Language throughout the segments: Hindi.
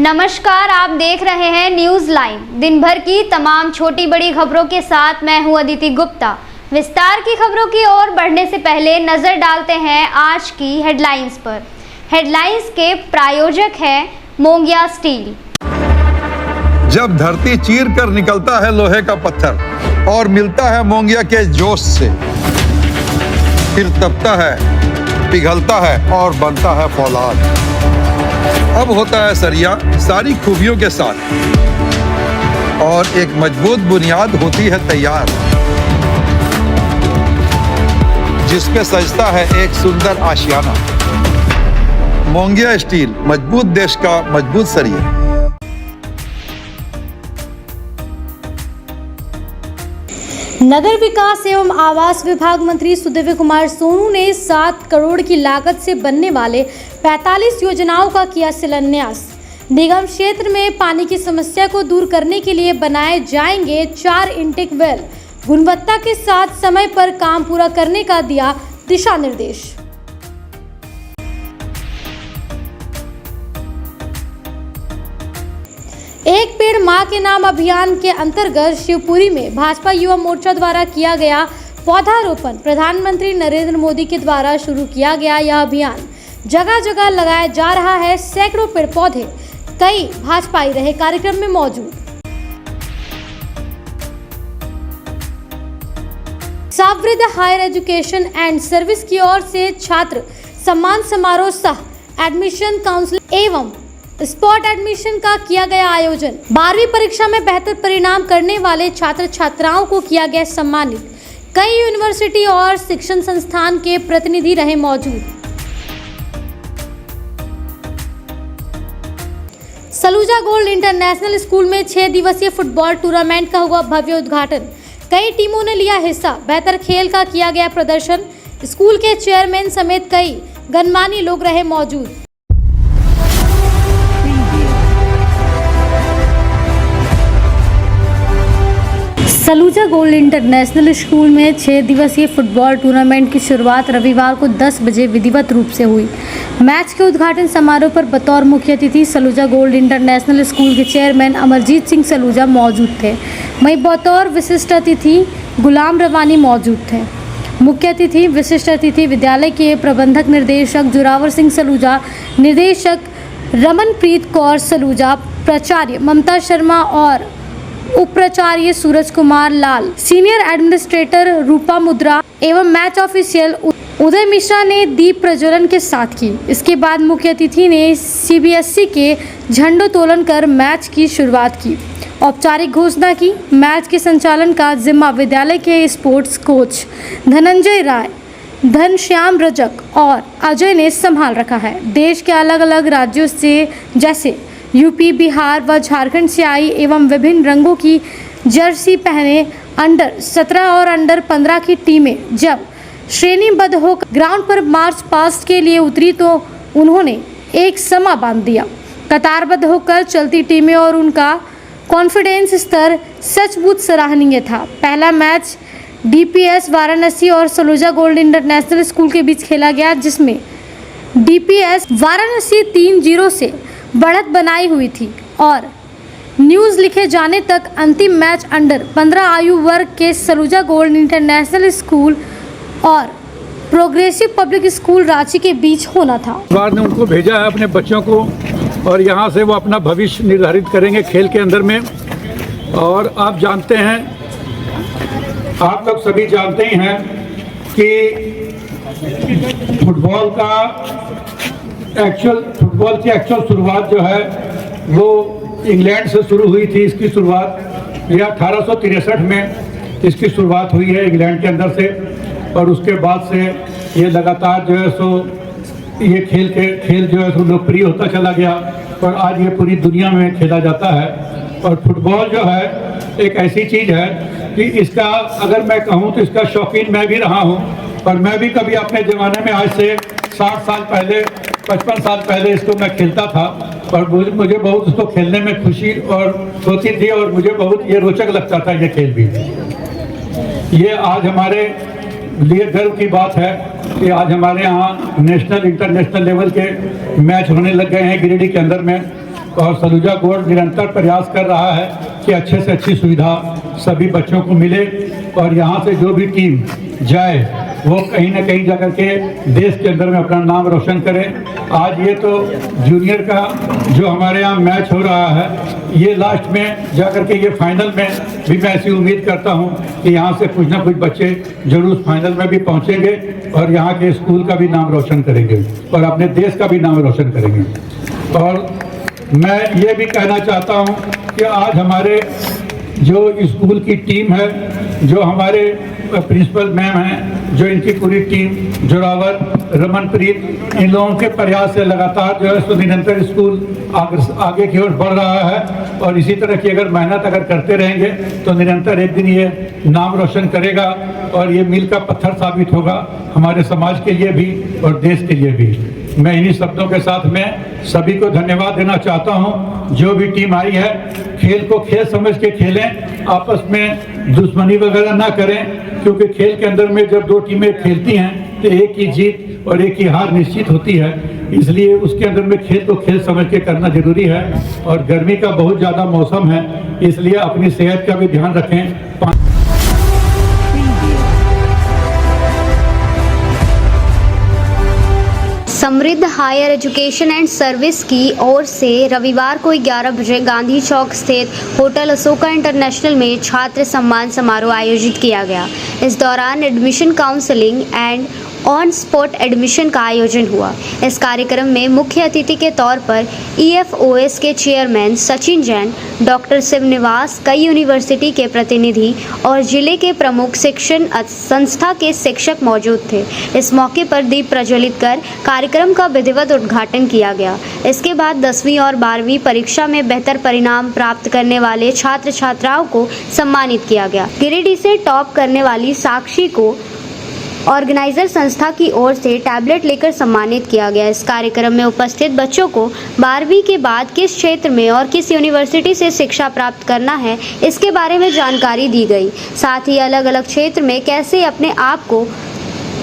नमस्कार, आप देख रहे हैं न्यूज लाइन। दिन भर की तमाम छोटी बड़ी खबरों के साथ मैं हूं अदिति गुप्ता। विस्तार की खबरों की ओर बढ़ने से पहले नजर डालते हैं आज की हेडलाइंस पर। हेडलाइंस के प्रायोजक हैं मोंगिया स्टील। जब धरती चीर कर निकलता है लोहे का पत्थर और मिलता है मोंगिया के जोश से, फिर तपता है, पिघलता है और बनता है फौलाद। अब होता है सरिया सारी खूबियों के साथ और एक मजबूत बुनियाद होती है तैयार, जिस पे सजता है एक सुंदर आशियाना। मोंगिया स्टील, मजबूत देश का मजबूत सरिया। नगर विकास एवं आवास विभाग मंत्री सुदिव्य कुमार सोनू ने 7 करोड़ की लागत से बनने वाले 45 योजनाओं का किया शिलान्यास। निगम क्षेत्र में पानी की समस्या को दूर करने के लिए बनाए जाएंगे 4 इंटेक वेल। गुणवत्ता के साथ समय पर काम पूरा करने का दिया दिशा निर्देश। एक पेड़ मां के नाम अभियान के अंतर्गत शिवपुरी में भाजपा युवा मोर्चा द्वारा किया गया पौधारोपण। प्रधानमंत्री नरेंद्र मोदी के द्वारा शुरू किया गया यह अभियान जगह जगह लगाया जा रहा है। सैकड़ों पेड़ पौधे कई भाजपाई रहे कार्यक्रम में मौजूद। समृद्ध हायर एजुकेशन एंड सर्विस की ओर से छात्र सम्मान समारोह सह एडमिशन काउंसिल एवं स्पॉट एडमिशन का किया गया आयोजन। 12वीं परीक्षा में बेहतर परिणाम करने वाले छात्र छात्राओं को किया गया सम्मानित। कई यूनिवर्सिटी और शिक्षण संस्थान के प्रतिनिधि रहे मौजूद। सलूजा गोल्ड इंटरनेशनल स्कूल में 6 दिवसीय फुटबॉल टूर्नामेंट का हुआ भव्य उद्घाटन। कई टीमों ने लिया हिस्सा। बेहतर खेल का किया गया प्रदर्शन। स्कूल के चेयरमैन समेत कई गणमान्य लोग रहे मौजूद। सलूजा गोल्ड इंटरनेशनल स्कूल में 6 दिवसीय फुटबॉल टूर्नामेंट की शुरुआत रविवार को 10 बजे विधिवत रूप से हुई। मैच के उद्घाटन समारोह पर बतौर मुख्य अतिथि सलूजा गोल्ड इंटरनेशनल स्कूल के चेयरमैन अमरजीत सिंह सलूजा मौजूद थे। वहीं बतौर विशिष्ट अतिथि गुलाम रवानी मौजूद थे। मुख्य अतिथि विशिष्ट अतिथि विद्यालय के प्रबंधक निर्देशक जोरावर सिंह सलूजा, निर्देशक रमनप्रीत कौर सलूजा, प्राचार्य ममता शर्मा और उप प्राचार्य सूरज कुमार लाल, सीनियर एडमिनिस्ट्रेटर रूपा मुद्रा एवं मैच ऑफिशियल उदय मिश्रा ने दीप प्रज्वलन के साथ की। इसके बाद मुख्य अतिथि ने सीबीएसई के झंडोत्तोलन कर मैच की शुरुआत की, औपचारिक घोषणा की। मैच के संचालन का जिम्मा विद्यालय के स्पोर्ट्स कोच धनंजय राय, घनश्याम रजक और अजय ने संभाल रखा है। देश के अलग अलग राज्यों से जैसे यूपी, बिहार व झारखंड से आई एवं विभिन्न रंगों की जर्सी पहने अंडर 17 और अंडर 15 की टीमें जब श्रेणीबद्ध होकर ग्राउंड पर मार्च पास्ट के लिए उतरी तो उन्होंने एक समा बांध दिया। कतारबद्ध होकर चलती टीमें और उनका कॉन्फिडेंस स्तर सचमुच सराहनीय था। पहला मैच डीपीएस वाराणसी और सलूजा गोल्ड इंटरनेशनल स्कूल के बीच खेला गया, जिसमें डीपीएस वाराणसी 3-0 से बढ़त बनाई हुई थी और न्यूज़ लिखे जाने तक अंतिम मैच अंडर 15 आयु वर्ग के सलूजा गोल्ड इंटरनेशनल स्कूल और प्रोग्रेसिव पब्लिक स्कूल रांची के बीच होना था। परिवार ने उनको भेजा है अपने बच्चों को और यहाँ से वो अपना भविष्य निर्धारित करेंगे खेल के अंदर में। और आप जानते हैं, आप लोग सभी जानते ही हैं कि फुटबॉल की एक्चुअल शुरुआत जो है वो इंग्लैंड से शुरू हुई थी। इसकी शुरुआत यह 1863 में इसकी शुरुआत हुई है इंग्लैंड के अंदर से और उसके बाद से ये लगातार जो है सो ये खेल जो है सो लोकप्रिय होता चला गया और आज ये पूरी दुनिया में खेला जाता है। और फुटबॉल जो है एक ऐसी चीज़ है कि इसका अगर मैं कहूँ तो इसका शौकीन मैं भी रहा हूँ और मैं भी कभी अपने ज़माने में आज से 60 साल पहले 55 साल पहले इसको मैं खेलता था और मुझे बहुत इसको खेलने में खुशी और होती थी और मुझे बहुत ये रोचक लगता था ये खेल भी। ये आज हमारे लिए गर्व की बात है कि आज हमारे यहाँ नेशनल इंटरनेशनल लेवल के मैच होने लग गए हैं गिरिडीह के अंदर में और सलूजा गोल्ड निरंतर प्रयास कर रहा है कि अच्छे से अच्छी सुविधा सभी बच्चों को मिले और यहाँ से जो भी टीम जाए वो कहीं ना कहीं जाकर के देश के अंदर में अपना नाम रोशन करे। आज ये तो जूनियर का जो हमारे यहाँ मैच हो रहा है, ये लास्ट में जाकर के ये फाइनल में भी मैं ऐसी उम्मीद करता हूँ कि यहाँ से कुछ ना कुछ बच्चे जरूर फाइनल में भी पहुँचेंगे और यहाँ के स्कूल का भी नाम रोशन करेंगे और अपने देश का भी नाम रोशन करेंगे। और मैं ये भी कहना चाहता हूँ कि आज हमारे जो स्कूल की टीम है, जो हमारे प्रिंसिपल मैम हैं, जो इनकी पूरी टीम, जोरावर, रमनप्रीत, इन लोगों के प्रयास से लगातार जो है सो निरंतर स्कूल आगे की ओर बढ़ रहा है और इसी तरह की अगर मेहनत अगर करते रहेंगे तो निरंतर एक दिन ये नाम रोशन करेगा और ये मील का पत्थर साबित होगा हमारे समाज के लिए भी और देश के लिए भी। मैं इन्हीं शब्दों के साथ में सभी को धन्यवाद देना चाहता हूं। जो भी टीम आई है, खेल को खेल समझ के खेलें, आपस में दुश्मनी वगैरह ना करें, क्योंकि खेल के अंदर में जब दो टीमें खेलती हैं तो एक की जीत और एक की हार निश्चित होती है। इसलिए उसके अंदर में खेल को खेल समझ के करना जरूरी है और गर्मी का बहुत ज़्यादा मौसम है, इसलिए अपनी सेहत का भी ध्यान रखें। समृद्ध हायर एजुकेशन एंड सर्विस की ओर से रविवार को 11 बजे गांधी चौक स्थित होटल अशोका इंटरनेशनल में छात्र सम्मान समारोह आयोजित किया गया। इस दौरान admission counselling and on spot admission का आयोजन हुआ। इस कार्यक्रम में मुख्य अतिथि के तौर पर EFOS के चेयरमैन सचिन जैन, डॉक्टर शिवनिवास, कई यूनिवर्सिटी के प्रतिनिधि और जिले के प्रमुख शिक्षण संस्था के शिक्षक मौजूद थे। इस मौके पर दीप प्रज्वलित कर कार्यक्रम का विधिवत उद्घाटन किया गया। इसके बाद 10वीं और 12वीं परीक्षा में बेहतर परिणाम प्राप्त करने वाले छात्र छात्राओं को सम्मानित किया गया। गिरिडीह से टॉप करने वाली साक्षी को ऑर्गेनाइजर संस्था की ओर से टैबलेट लेकर सम्मानित किया गया। इस कार्यक्रम में उपस्थित बच्चों को 12वीं के बाद किस क्षेत्र में और किस यूनिवर्सिटी से शिक्षा प्राप्त करना है, इसके बारे में जानकारी दी गई। साथ ही अलग अलग क्षेत्र में कैसे अपने आप को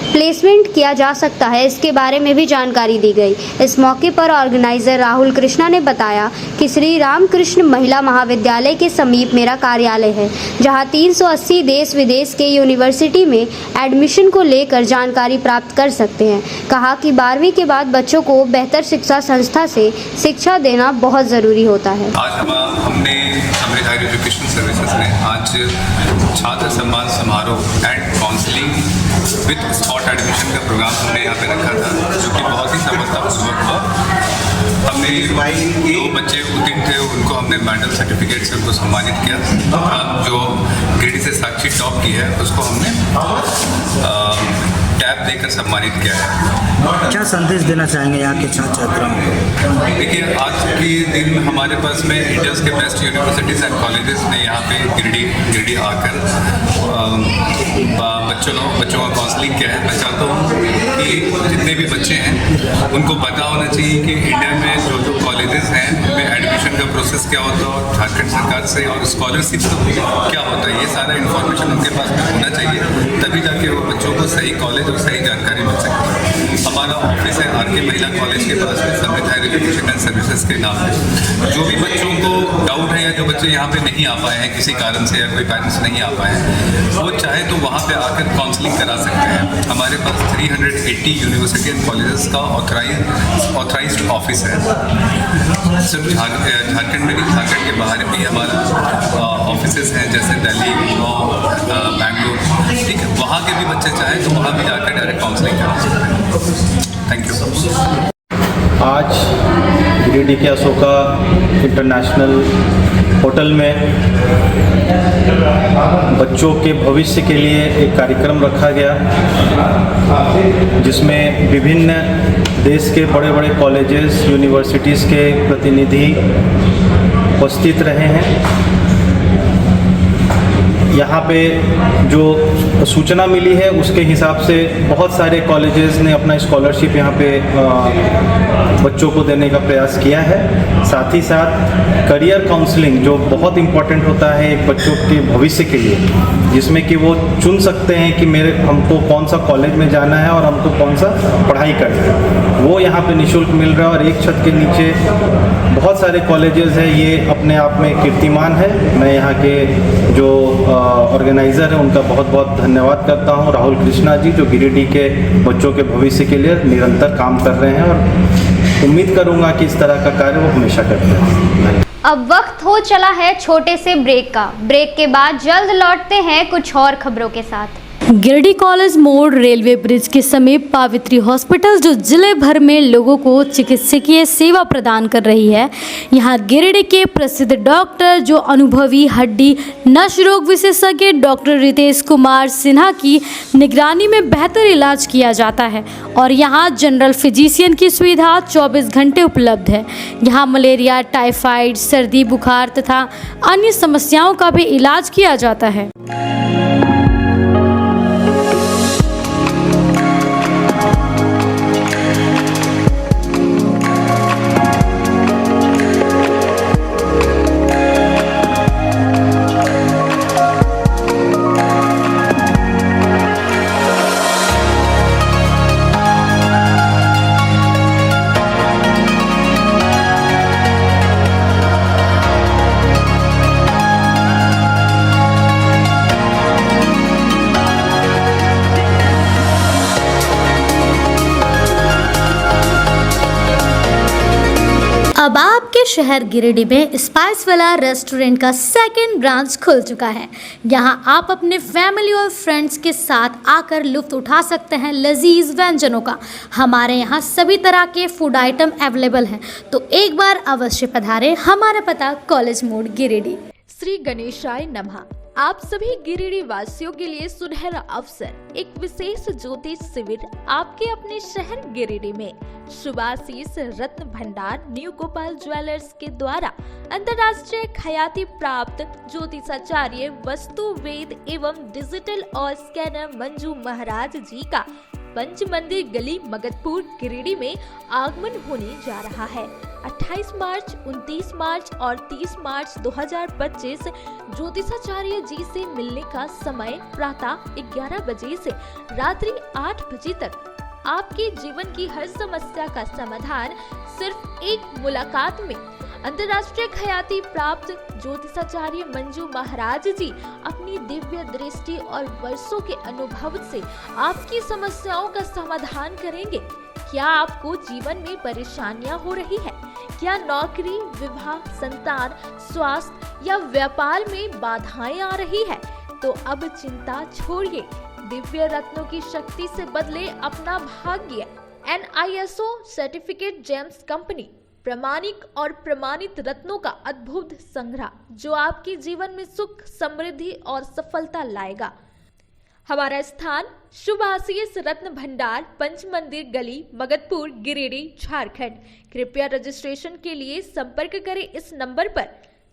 प्लेसमेंट किया जा सकता है, इसके बारे में भी जानकारी दी गई। इस मौके पर ऑर्गेनाइजर राहुल कृष्णा ने बताया कि श्री रामकृष्ण महिला महाविद्यालय के समीप मेरा कार्यालय है, जहां 380 देश विदेश के यूनिवर्सिटी में एडमिशन को लेकर जानकारी प्राप्त कर सकते हैं। कहा कि 12वीं के बाद बच्चों को बेहतर शिक्षा संस्था से शिक्षा देना बहुत ज़रूरी होता है। आज हमने समृद्ध हायर एजुकेशन सर्विसेज ने आज छात्र सम्मान समारोह and counselling with spot admission का प्रोग्राम हमने यहाँ पे रखा था, जो कि बहुत ही सफलतापूर्वक हुआ। हमने दो बच्चे उत्तीर्ण थे, उनको हमने मेडल सर्टिफिकेट से उनको सम्मानित किया। जो गिरिडीह से साक्षी टॉप की है, उसको हमने टैब देकर सम्मानित किया है। क्या संदेश देना चाहेंगे यहाँ के छात्र छात्राओं को? देखिए, आज के दिन में हमारे पास में इंडियाज़ के बेस्ट यूनिवर्सिटीज़ एंड कॉलेजेस ने यहाँ पे गिरिडीह आकर बच्चों का काउंसलिंग किया है। मैं चाहता हूँ कि जितने भी बच्चे हैं उनको पता होना चाहिए कि इंडिया में जो कॉलेजेस हैं उनमें एडमिशन का प्रोसेस क्या होता है, झारखंड सरकार से और स्कॉलरशिप क्या होता है, ये सारा इन्फॉर्मेशन उनके पास में होना चाहिए, तभी जाके वो बच्चों को सही कॉलेज और सही जानकारी मिल सकती है। हमारा ऑफिस है RK महिला कॉलेज के पास में, समृद्ध हायर एजुकेशन एंड सर्विसेज के नाम पे। जो भी बच्चों को डाउट है या जो बच्चे यहाँ पे नहीं आ पाए हैं किसी कारण से या कोई पेरेंट्स नहीं आ पाए हैं, वो चाहे तो वहाँ पे आकर काउंसलिंग करा सकते हैं। हमारे पास 380 यूनिवर्सिटी एंड कॉलेजेस का ऑथराइज्ड ऑफिस है। सिर्फ झारखंड में नहीं, झारखंड के बाहर भी हमारा ऑफिसेस हैं, जैसे दिल्ली, बैंगलोर, ठीक है। वहाँ के भी बच्चे चाहें तो वहाँ भी जाकर डायरेक्ट काउंसलिंग करा सकते हैं। Thank you. आज गिरिडीह के अशोका इंटरनेशनल होटल में बच्चों के भविष्य के लिए एक कार्यक्रम रखा गया, जिसमें विभिन्न देश के बड़े बड़े कॉलेजेस, यूनिवर्सिटीज़ के प्रतिनिधि उपस्थित रहे हैं। यहाँ पे जो सूचना मिली है उसके हिसाब से बहुत सारे कॉलेजेस ने अपना स्कॉलरशिप यहाँ पे बच्चों को देने का प्रयास किया है। साथ ही साथ करियर काउंसलिंग जो बहुत इम्पोर्टेंट होता है एक बच्चों के भविष्य के लिए, जिसमें कि वो चुन सकते हैं कि हमको कौन सा कॉलेज में जाना है और हमको कौन सा पढ़ाई करना है, वो यहाँ पे निःशुल्क मिल रहा है। और एक छत के नीचे बहुत सारे कॉलेजेस हैं, ये अपने आप में कीर्तिमान है। मैं यहाँ के जो ऑर्गेनाइज़र हैं उनका बहुत बहुत धन्यवाद करता हूँ, राहुल कृष्णा जी, जो गिरिडीह के बच्चों के भविष्य के लिए निरंतर काम कर रहे हैं, और उम्मीद करूँगा कि इस तरह का कार्य वो हमेशा करते हैं। अब वक्त हो चला है छोटे से ब्रेक का। ब्रेक के बाद जल्द लौटते हैं कुछ और खबरों के साथ। गिरिडीह कॉलेज मोड़ रेलवे ब्रिज के समीप पावित्री हॉस्पिटल जो जिले भर में लोगों को चिकित्सकीय सेवा प्रदान कर रही है, यहाँ गिरिडीह के प्रसिद्ध डॉक्टर जो अनुभवी हड्डी नस रोग विशेषज्ञ डॉक्टर रितेश कुमार सिन्हा की निगरानी में बेहतर इलाज किया जाता है। और यहाँ जनरल फिजिशियन की सुविधा 24 घंटे उपलब्ध है। यहाँ मलेरिया, टाइफाइड, सर्दी, बुखार तथा अन्य समस्याओं का भी इलाज किया जाता है। अब आपके शहर गिरिडीह में स्पाइस वाला रेस्टोरेंट का सेकंड ब्रांच खुल चुका है। यहाँ आप अपने फैमिली और फ्रेंड्स के साथ आकर लुत्फ उठा सकते हैं लजीज व्यंजनों का। हमारे यहाँ सभी तरह के फूड आइटम अवेलेबल हैं, तो एक बार अवश्य पधारें। हमारा पता कॉलेज मोड़ गिरिडीह। श्री गणेशाय नमः। आप सभी गिरिडीह वासियों के लिए सुनहरा अवसर, एक विशेष ज्योतिष शिविर आपके अपने शहर गिरिडीह में शुभाशीष रत्न भंडार न्यू गोपाल ज्वेलर्स के द्वारा अंतर्राष्ट्रीय ख्याति प्राप्त ज्योतिषाचार्य वस्तु वेद एवं डिजिटल और स्कैनर मंजू महाराज जी का पंच मंदिर गली मगधपुर गिरिडीह में आगमन होने जा रहा है। 28 मार्च, 29 मार्च और 30 मार्च 2025 ज्योतिषाचार्य जी से मिलने का समय प्रातः 11 बजे से रात्रि 8 बजे तक। आपके जीवन की हर समस्या का समाधान सिर्फ एक मुलाकात में। अंतर्राष्ट्रीय ख्याति प्राप्त ज्योतिषाचार्य मंजू महाराज जी अपनी दिव्य दृष्टि और वर्षों के अनुभव से आपकी समस्याओं का समाधान करेंगे। क्या आपको जीवन में परेशानियां हो रही है? क्या नौकरी, विवाह, संतान, स्वास्थ्य या व्यापार में बाधाएं आ रही है? तो अब चिंता छोड़िए, दिव्य रत्नों की शक्ति से बदले अपना भाग्य। NISO सर्टिफिकेट जेम्स कंपनी प्रामाणिक और प्रमाणित रत्नों का अद्भुत संग्रह जो आपके जीवन में सुख, समृद्धि और सफलता लाएगा। हमारा स्थान शुभाशीष रत्न भंडार, पंच मंदिर गली, मगधपुर, गिरिडीह, झारखंड। कृपया रजिस्ट्रेशन के लिए संपर्क करें इस नंबर पर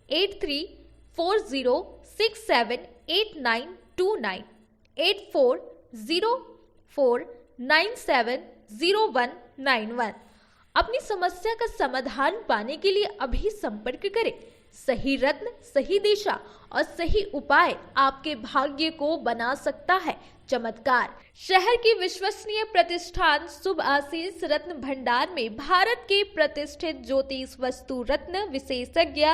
8340678929 8404970191। अपनी समस्या का समाधान पाने के लिए अभी संपर्क करें। सही रत्न, सही दिशा और सही उपाय आपके भाग्य को बना सकता है चमत्कार। शहर की विश्वसनीय प्रतिष्ठान शुभ आशीष रत्न भंडार में भारत के प्रतिष्ठित ज्योतिष वस्तु रत्न विशेषज्ञ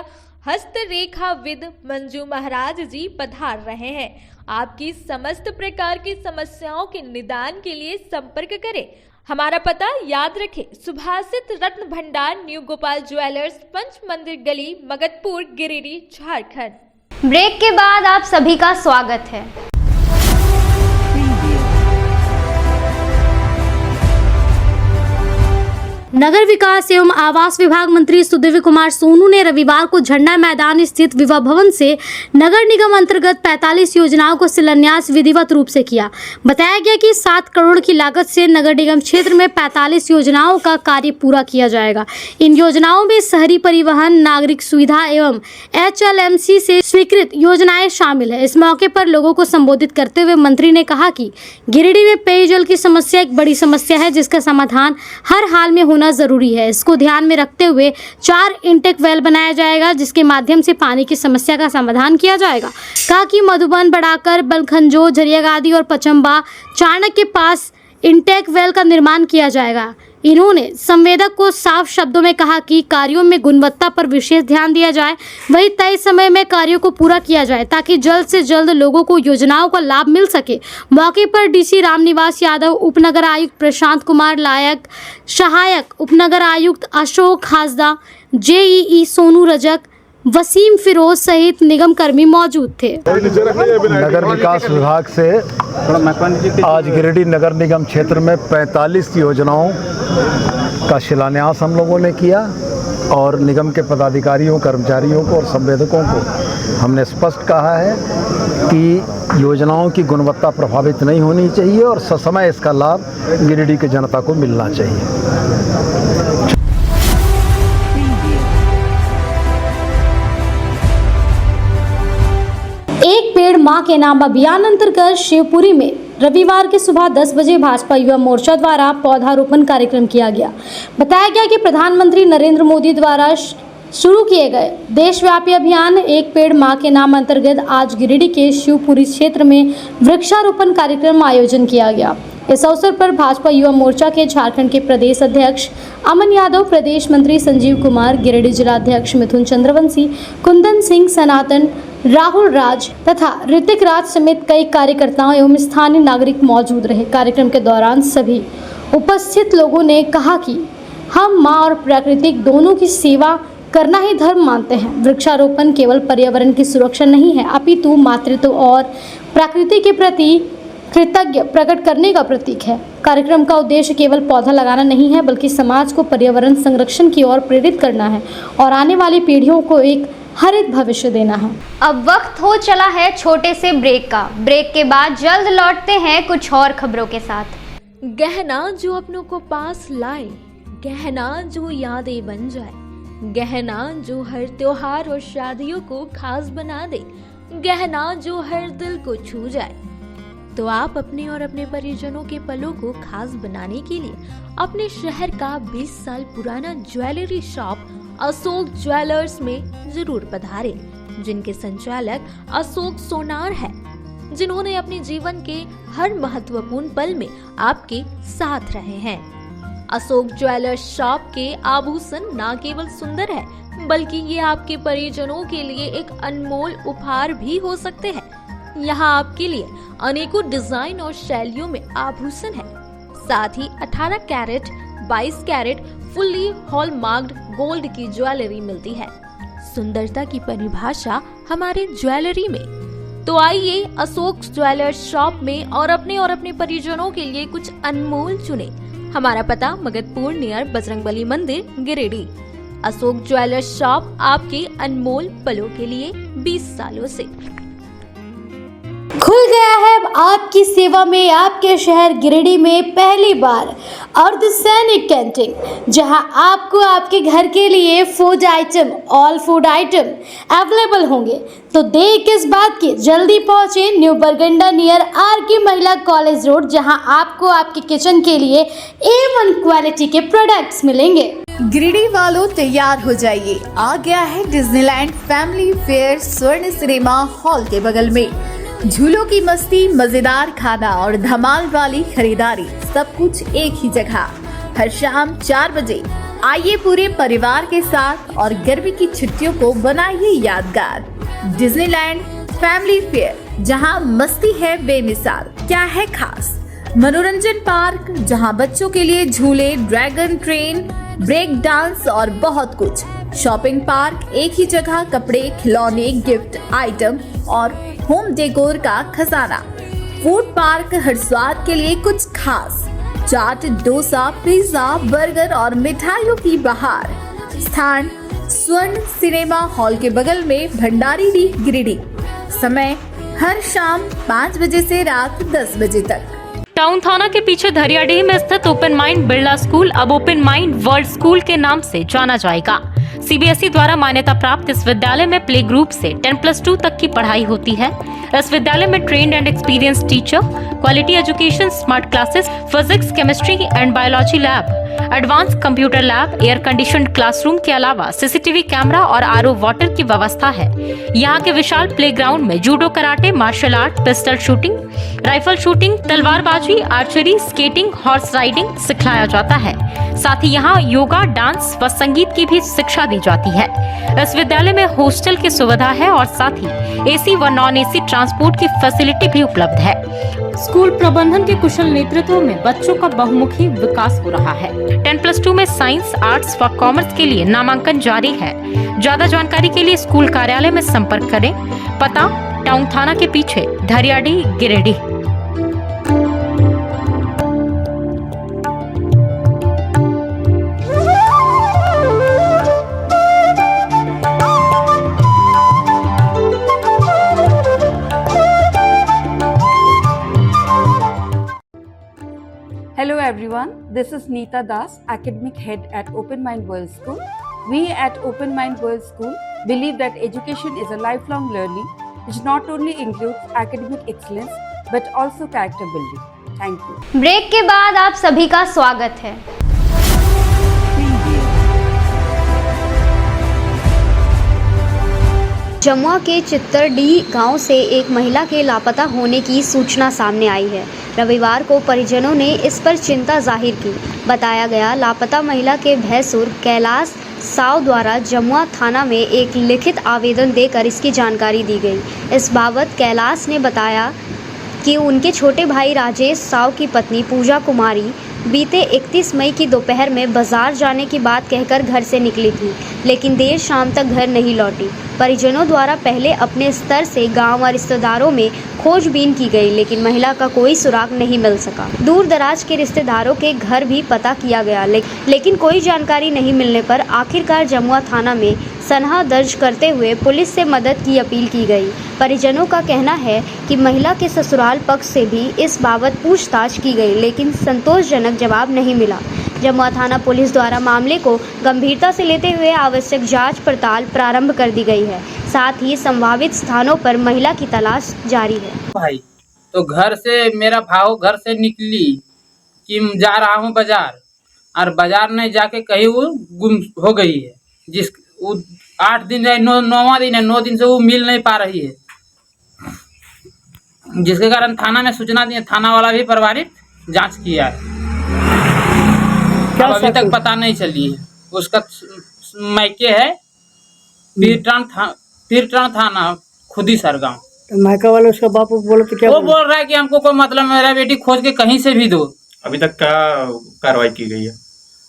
हस्तरेखा विद मंजू महाराज जी पधार रहे हैं। आपकी समस्त प्रकार की समस्याओं के निदान के लिए संपर्क करें। हमारा पता याद रखें, सुभाषित रत्न भंडार, न्यू गोपाल ज्वेलर्स, पंच मंदिर गली, मगधपुर, गिरिडीह, झारखंड। ब्रेक के बाद आप सभी का स्वागत है। नगर विकास एवं आवास विभाग मंत्री सुदीव्य कुमार सोनू ने रविवार को झंडा मैदान स्थित विवाह भवन से नगर निगम अंतर्गत 45 योजनाओं को शिलान्यास विधिवत रूप से किया। बताया गया कि 7 करोड़ की लागत से नगर निगम क्षेत्र में 45 योजनाओं का कार्य पूरा किया जाएगा। इन योजनाओं में शहरी परिवहन, नागरिक सुविधा एवं HLMC से स्वीकृत योजनाएं शामिल है। इस मौके पर लोगों को संबोधित करते हुए मंत्री ने कहा कि गिरिडीह में पेयजल की समस्या एक बड़ी समस्या है, जिसका समाधान हर हाल में होना जरूरी है। इसको ध्यान में रखते हुए 4 इंटेक वेल बनाया जाएगा, जिसके माध्यम से पानी की समस्या का समाधान किया जाएगा। कहा कि मधुबन, बड़ाकर, बलखंजो, झरियागादी और पचम्बा चाणक्य के पास इंटेक वेल का निर्माण किया जाएगा। इन्होंने संवेदक को साफ शब्दों में कहा कि कार्यों में गुणवत्ता पर विशेष ध्यान दिया जाए, वही तय समय में कार्यों को पूरा किया जाए ताकि जल्द से जल्द लोगों को योजनाओं का लाभ मिल सके। मौके पर DC रामनिवास यादव, उपनगर आयुक्त प्रशांत कुमार लायक, सहायक उपनगर आयुक्त अशोक हासदा, JEE सोनू रजक, वसीम फिरोज सहित निगम कर्मी मौजूद थे। नगर विकास विभाग से आज गिरिडीह नगर निगम क्षेत्र में 45 योजनाओं का शिलान्यास हम लोगों ने किया और निगम के पदाधिकारियों, कर्मचारियों को और संवेदकों को हमने स्पष्ट कहा है कि योजनाओं की गुणवत्ता प्रभावित नहीं होनी चाहिए और ससमय इसका लाभ गिरिडीह की जनता को मिलना चाहिए। एक पेड़ मां के नाम अभियान अंतर्गत शिवपुरी में रविवार की सुबह 10 बजे भाजपा युवा मोर्चा द्वारा पौधारोपण कार्यक्रम किया गया। बताया गया कि प्रधानमंत्री नरेंद्र मोदी द्वारा शुरू किए गए देशव्यापी अभियान एक पेड़ मां के नाम अंतर्गत आज गिरिडीह के शिवपुरी क्षेत्र में वृक्षारोपण कार्यक्रम आयोजन किया गया। इस अवसर पर भाजपा युवा मोर्चा के झारखंड के प्रदेश अध्यक्ष अमन यादव, प्रदेश मंत्री संजीव कुमार, गिरिडीह जिलाध्यक्ष मिथुन चंद्रवंशी, कुंदन सिंह, सनातन, राहुल राज तथा ऋतिक राज समेत कई कार्यकर्ताओं एवं स्थानीय नागरिक मौजूद रहे। कार्यक्रम के दौरान सभी उपस्थित लोगों ने कहा कि हम मां और प्राकृतिक दोनों की सेवा करना ही धर्म मानते हैं। वृक्षारोपण केवल पर्यावरण की सुरक्षा नहीं है, अपितु मातृत्व और प्रकृति के प्रति कृतज्ञ प्रकट करने का प्रतीक है। कार्यक्रम का उद्देश्य केवल पौधा लगाना नहीं है, बल्कि समाज को पर्यावरण संरक्षण की ओर प्रेरित करना है और आने वाली पीढ़ियों को एक हरित भविष्य देना है। अब वक्त हो चला है छोटे से ब्रेक का। ब्रेक के बाद जल्द लौटते हैं कुछ और खबरों के साथ। गहना जो अपनों को पास लाए, गहना जो यादें बन जाए, गहना जो हर त्योहार और शादियों को खास बना दे, गहना जो हर दिल को छू जाए। तो आप अपने और अपने परिजनों के पलों को खास बनाने के लिए अपने शहर का 20 साल पुराना ज्वेलरी शॉप अशोक ज्वेलर्स में जरूर पधारें, जिनके संचालक अशोक सोनार है, जिन्होंने अपने जीवन के हर महत्वपूर्ण पल में आपके साथ रहे हैं। अशोक ज्वेलर्स शॉप के आभूषण न केवल सुंदर है, बल्कि ये आपके परिजनों के लिए एक अनमोल उपहार भी हो सकते हैं। यहाँ आपके लिए अनेकों डिजाइन और शैलियों में आभूषण है। साथ ही 18 कैरेट, 22 कैरेट फुल्ली हॉलमार्क्ड गोल्ड की ज्वेलरी मिलती है। सुंदरता की परिभाषा हमारे ज्वेलरी में। तो आइए अशोक ज्वेलर्स शॉप में और अपने परिजनों के लिए कुछ अनमोल चुने। हमारा पता मगधपुर नियर बजरंगबली मंदिर, गिरिडीह। अशोक ज्वेलर्स शॉप आपके अनमोल पलों के लिए 20 सालों से। खुल गया है अब आपकी सेवा में आपके शहर गिरिडीह में पहली बार अर्धसैनिक कैंटीन, जहां आपको आपके घर के लिए food item, all food item available होंगे। तो देर किस बात की, जल्दी पहुंचे न्यू बरगंडा नियर RK महिला कॉलेज रोड, जहां आपको आपके किचन के लिए A1 क्वालिटी के प्रोडक्ट्स मिलेंगे। गिरिडीह वालों तैयार हो जाइए, आ गया है डिज्नीलैंड फैमिली फेयर स्वर्ण सिनेमा हॉल के बगल में। झूलों की मस्ती, मजेदार खाना और धमाल वाली खरीदारी, सब कुछ एक ही जगह। हर शाम 4 बजे आइए पूरे परिवार के साथ और गर्मी की छुट्टियों को बनाइए यादगार। डिज्नीलैंड फैमिली फेयर, जहां मस्ती है बेमिसाल। क्या है खास? मनोरंजन पार्क, जहां बच्चों के लिए झूले, ड्रैगन ट्रेन, ब्रेक डांस और बहुत कुछ। शॉपिंग पार्क, एक ही जगह कपड़े, खिलौने, गिफ्ट आइटम और होम डेकोर का खजाना। फूड पार्क, हर स्वाद के लिए कुछ खास। चाट, डोसा, पिज्जा, बर्गर और मिठाइयों की बहार। स्थान स्वर्ण सिनेमा हॉल के बगल में भंडारी गिरिडीह। समय हर शाम 5 बजे से रात 10 बजे तक। टाउन थाना के पीछे धरियाडीह में स्थित ओपन माइंड बिरला स्कूल अब ओपन माइंड वर्ल्ड स्कूल के नाम से जाना जाएगा। सीबीएसई द्वारा मान्यता प्राप्त इस विद्यालय में प्ले ग्रुप से 10+2 तक की पढ़ाई होती है। इस विद्यालय में trained and experience teacher, quality education, smart classes, physics, chemistry and biology lab, advance computer lab, air conditioned classroom के अलावा सीसीटीवी कैमरा और आरओ वाटर की व्यवस्था है। यहाँ के विशाल प्लेग्राउंड में judo, karate, martial art, pistol shooting, rifle shooting, तलवारबाजी, आर्चरी, स्केटिंग, हॉर्स राइडिंग सिखलाया जाता है। साथ ही यहाँ योगा, डांस व संगीत की भी शिक्षा दी जाती है। इस विद्यालय में हॉस्टल की सुविधा है और साथ ही एसी व नॉन एसी ट्रांसपोर्ट की फैसिलिटी भी उपलब्ध है। स्कूल प्रबंधन के कुशल नेतृत्व में बच्चों का बहुमुखी विकास हो रहा है। 10+2 में साइंस, आर्ट्स व कॉमर्स के लिए नामांकन जारी है। ज्यादा जानकारी के लिए स्कूल कार्यालय में संपर्क करें। पता टाउन थाना के पीछे, धरियाडीह, Giridih. Hello everyone, this is Neeta Das, Academic Head at Open Mind World School. We at Open Mind World School believe that education is a lifelong learning which not only includes academic excellence but also character building. Thank you. Break के बाद आप सभी का स्वागत है। जमुआ के चित्तरडीह गांव से एक महिला के लापता होने की सूचना सामने आई है। रविवार को परिजनों ने इस पर चिंता जाहिर की। बताया गया, लापता महिला के भैंसुर कैलाश साव द्वारा जमुआ थाना में एक लिखित आवेदन देकर इसकी जानकारी दी गई। इस बाबत कैलाश ने बताया कि उनके छोटे भाई राजेश साव की पत्नी पूजा कुमारी बीते 31 मई की दोपहर में बाजार जाने की बात कहकर घर से निकली थी, लेकिन देर शाम तक घर नहीं लौटी। परिजनों द्वारा पहले अपने स्तर से गांव और रिश्तेदारों में खोजबीन की गई, लेकिन महिला का कोई सुराग नहीं मिल सका। दूर दराज के रिश्तेदारों के घर भी पता किया गया, लेकिन कोई जानकारी नहीं मिलने पर आखिरकार जमुआ थाना में सनहा दर्ज करते हुए पुलिस से मदद की अपील की गई। परिजनों का कहना है कि महिला के ससुराल पक्ष से भी इस बाबत पूछताछ की गई, लेकिन संतोषजनक जवाब नहीं मिला। जमुआ थाना पुलिस द्वारा मामले को गंभीरता से लेते हुए आवश्यक जांच पड़ताल प्रारंभ कर दी गई है। साथ ही संभावित स्थानों पर महिला की तलाश जारी है। भाई तो घर से मेरा भाव घर से निकली कि जा रहा हूँ बाजार, और बाजार नहीं जाके कहीं वो गुम हो गई है। जिस 8 दिन है, 9वां दिन है, 9 दिन से वो मिल नहीं पा रही है, जिसके कारण थाना में सूचना दी। थाना वाला भी प्रभावित जांच किया है, अभी तक पता नहीं चली है। उसका मायके है पीरटान थाना, खुदी सरगांव। तो मायका वाले उसका बापू बोले तो क्या? वो बोल रहा है कि हमको कोई मतलब, मेरा बेटी खोज के कहीं से भी दो। अभी तक क्या कार्रवाई की गई है?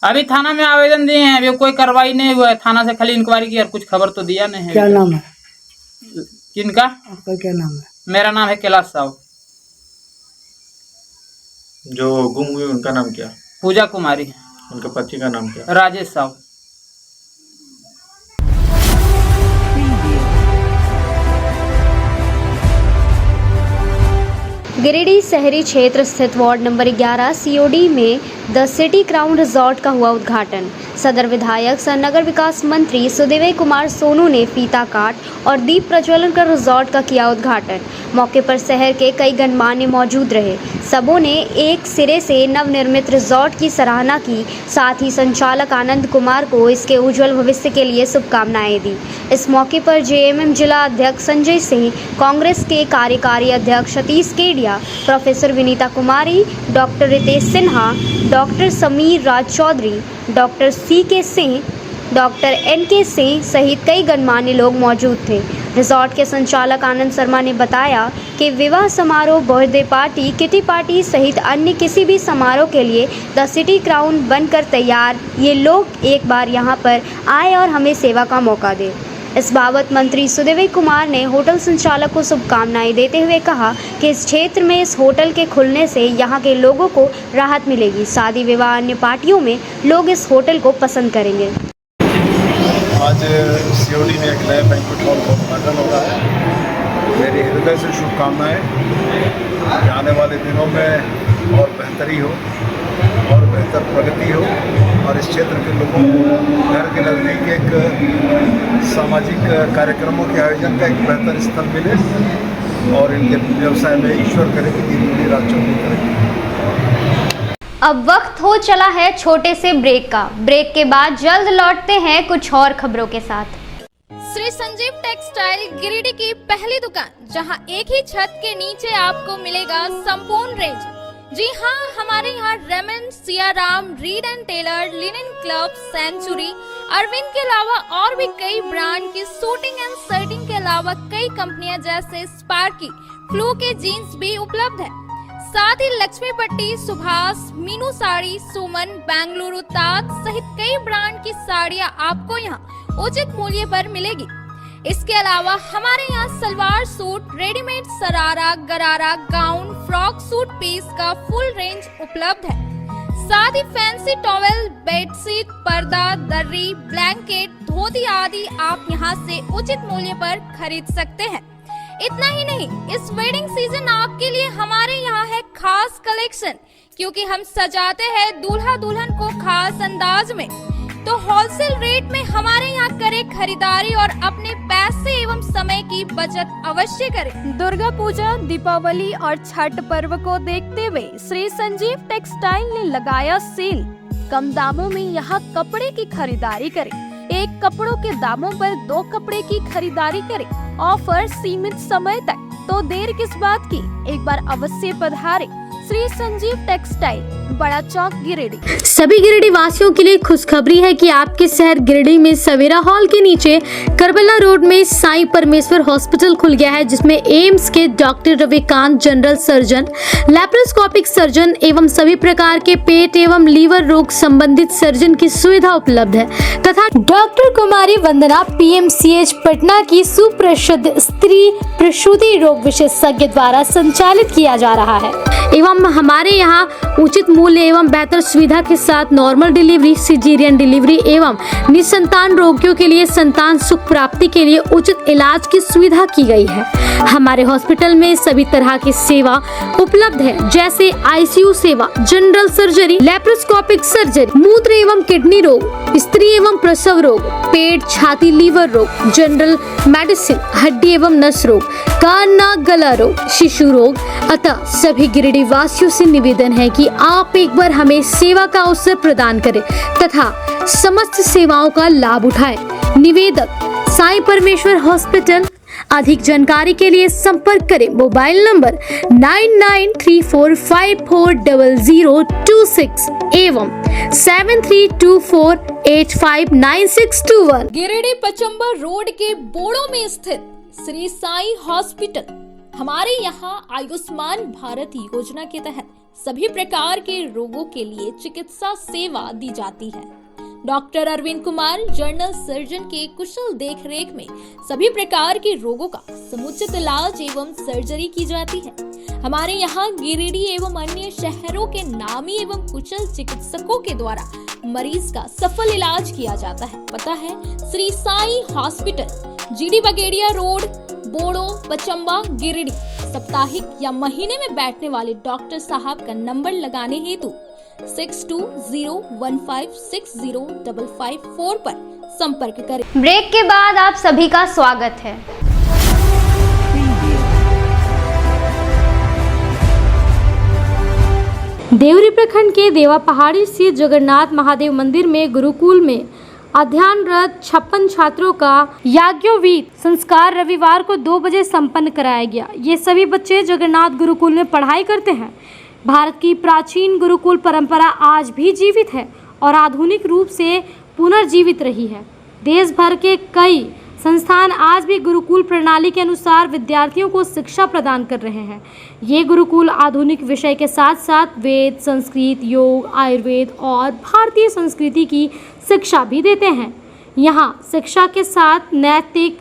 अभी थाना में आवेदन दिए हैं, अभी कोई कार्रवाई नहीं हुआ है। थाना से खाली इंक्वायरी की और कुछ खबर तो दिया नहीं है। क्या नाम है किनका? आपका क्या नाम है? मेरा नाम है कैलाश साव। जो गुम हुई उनका नाम क्या? पूजा कुमारी। उनके पति का नाम क्या? राजेश साव। गिरिडीह शहरी क्षेत्र स्थित वार्ड नंबर 11 सीओडी में द सिटी क्राउन रिजॉर्ट का हुआ उद्घाटन। सदर विधायक सह नगर विकास मंत्री सुदेवय कुमार सोनू ने फीता काट और दीप प्रज्वलन कर रिजॉर्ट का किया उद्घाटन। मौके पर शहर के कई गणमान्य मौजूद रहे। सबों ने एक सिरे से नवनिर्मित रिजॉर्ट की सराहना की। साथ ही संचालक आनंद कुमार को इसके उज्जवल भविष्य के लिए शुभकामनाएं दी। इस मौके पर जेएमएम जिला अध्यक्ष संजय सिंह, कांग्रेस के कार्यकारी अध्यक्ष Satish Kedia, professor Vinita Kumari, doctor Ritesh Sinha, doctor Sameer Raj Chaudhary, doctor CK Singh, doctor NK Singh सहित कई गणमान्य लोग मौजूद थे। रिजॉर्ट के संचालक आनंद शर्मा ने बताया कि विवाह समारोह, बर्थडे पार्टी, किटी पार्टी सहित अन्य किसी भी समारोह के लिए द सिटी क्राउन बनकर तैयार। ये लोग एक बार यहाँ पर आए और हमें सेवा का मौका दे। इस बाबत मंत्री सुदेवी कुमार ने होटल संचालक को शुभकामनाएं देते हुए कहा कि इस क्षेत्र में इस होटल के खुलने से यहाँ के लोगों को राहत मिलेगी। शादी विवाह अन्य पार्टियों में लोग इस होटल को पसंद करेंगे। आज सीओडी में एक नया बैंक्वेट हॉल का उद्घाटन हो रहा है। मेरी हृदय से शुभकामनाएं कि आने वाले दिनों में और बेहतरी हो और बेहतर प्रगति हो और इस क्षेत्र के लोगों को घर के नज़दीक एक सामाजिक कार्यक्रमों के आयोजन का एक बेहतर स्थल मिले और इनके व्यवसाय में ईश्वर करे कि दिन दूनी रात चौगुनी करें। अब वक्त हो चला है छोटे से ब्रेक का। ब्रेक के बाद जल्द लौटते हैं कुछ और खबरों के साथ। श्री संजीव टेक्सटाइल गिरिडीह की पहली दुकान, जहां एक ही छत के नीचे आपको मिलेगा संपूर्ण रेंज। जी हाँ, हमारे यहाँ Raymond, Siyaram, Reid and Taylor, Linen Club, Century, Arvind के अलावा और भी कई ब्रांड की सूटिंग एंड शर्टिंग के अलावा कई कंपनियां जैसे स्पार्की, फ्लू के जीन्स भी उपलब्ध है। साथ ही लक्ष्मी पट्टी, सुभाष, मीनू साड़ी, सुमन, बेंगलुरु ताज सहित कई ब्रांड की साड़ियां आपको यहाँ उचित मूल्य पर मिलेगी। इसके अलावा हमारे यहाँ सलवार सूट, रेडीमेड सरारा, गरारा, गाउन, फ्रॉक सूट पीस का फुल रेंज उपलब्ध है। साथ ही फैंसी टॉवेल, बेडशीट, पर्दा, दर्री, ब्लैंकेट, धोती आदि आप यहाँ से उचित मूल्य पर खरीद सकते हैं। इतना ही नहीं, इस वेडिंग सीजन आपके लिए हमारे यहाँ है खास कलेक्शन, क्योंकि हम सजाते हैं दूल्हा दुल्हन को खास अंदाज में। तो होलसेल रेट में हमारे यहाँ करें खरीदारी और अपने पैसे एवं समय की बचत अवश्य करें। दुर्गा पूजा, दीपावली और छठ पर्व को देखते हुए श्री संजीव टेक्सटाइल ने लगाया सेल। कम दामों में यहाँ कपड़े की खरीदारी करें। एक कपड़ों के दामों पर 2 कपड़े की खरीदारी करें। ऑफर सीमित समय तक, तो देर किस बात की, एक बार अवश्य पधारें। श्री संजीव टेक्सटाइल, बड़ा चौक, गिरिडीह। सभी गिरिडीह वासियों के लिए खुशखबरी है कि आपके शहर गिरिडीह में सवेरा हॉल के नीचे करबला रोड में साईं परमेश्वर हॉस्पिटल खुल गया है, जिसमें एम्स के doctor Ravikant, general surgeon, laparoscopic surgeon एवं सभी प्रकार के पेट एवं लीवर रोग संबंधित सर्जन की सुविधा उपलब्ध है तथा डॉक्टर कुमारी वंदना PMCH पटना की सुप्रसिद्ध स्त्री प्रसूति रोग विशेषज्ञ द्वारा संचालित किया जा रहा है। एवं हमारे यहाँ उचित मूल्य एवं बेहतर सुविधा के साथ नॉर्मल डिलीवरी, सिजेरियन डिलीवरी एवं निसंतान रोगियों के लिए संतान सुख प्राप्ति के लिए उचित इलाज की सुविधा की गई है। हमारे हॉस्पिटल में सभी तरह की सेवा उपलब्ध है, जैसे ICU सेवा, जनरल सर्जरी, लैप्रोस्कोपिक सर्जरी, मूत्र एवं किडनी रोग, स्त्री एवं प्रसव रोग, पेट, छाती, लीवर रोग, जनरल मेडिसिन, हड्डी एवं नस रोग, कान, नाक, गला रोग, शिशु रोग। अतः सभी गिरिडीह वासियों से निवेदन है कि आप एक बार हमें सेवा का अवसर प्रदान करें तथा समस्त सेवाओं का लाभ उठाएं। निवेदक साईं परमेश्वर हॉस्पिटल। अधिक जानकारी के लिए संपर्क करें मोबाइल नंबर 9934540026 एवं 7324859621। गिरिडीह पचंबर रोड के बोड़ो में स्थित श्री साईं हॉस्पिटल। हमारे यहाँ आयुष्मान भारत योजना के तहत सभी प्रकार के रोगों के लिए चिकित्सा सेवा दी जाती है। Doctor Arvind Kumar, general surgeon के कुशल देखरेख में सभी प्रकार के रोगों का समुचित इलाज एवं सर्जरी की जाती है। हमारे यहाँ गिरिडीह एवं अन्य शहरों के नामी एवं कुशल चिकित्सकों के द्वारा मरीज का सफल इलाज किया जाता है। पता है श्री साईं हॉस्पिटल, GD बगेड़िया रोड, बोड़ो, पचंबा, गिरिडीह। साप्ताहिक या महीने में बैठने वाले डॉक्टर साहब का नंबर लगाने हेतु 6201560554 पर संपर्क करें। ब्रेक के बाद आप सभी का स्वागत है। देवरी प्रखंड के देवा पहाड़ी स्थित जगन्नाथ महादेव मंदिर में गुरुकुल में अध्ययनरत 56 छात्रों का याज्ञोपवीत संस्कार रविवार को 2 बजे संपन्न कराया गया। ये सभी बच्चे जगन्नाथ गुरुकुल में पढ़ाई करते हैं। भारत की प्राचीन गुरुकुल परंपरा आज भी जीवित है और आधुनिक रूप से पुनर्जीवित रही है। देश भर के कई संस्थान आज भी गुरुकुल प्रणाली के अनुसार विद्यार्थियों को शिक्षा प्रदान कर रहे हैं। ये गुरुकुल आधुनिक विषय के साथ साथ वेद, संस्कृत, योग, आयुर्वेद और भारतीय संस्कृति की शिक्षा भी देते हैं। यहाँ शिक्षा के साथ नैतिक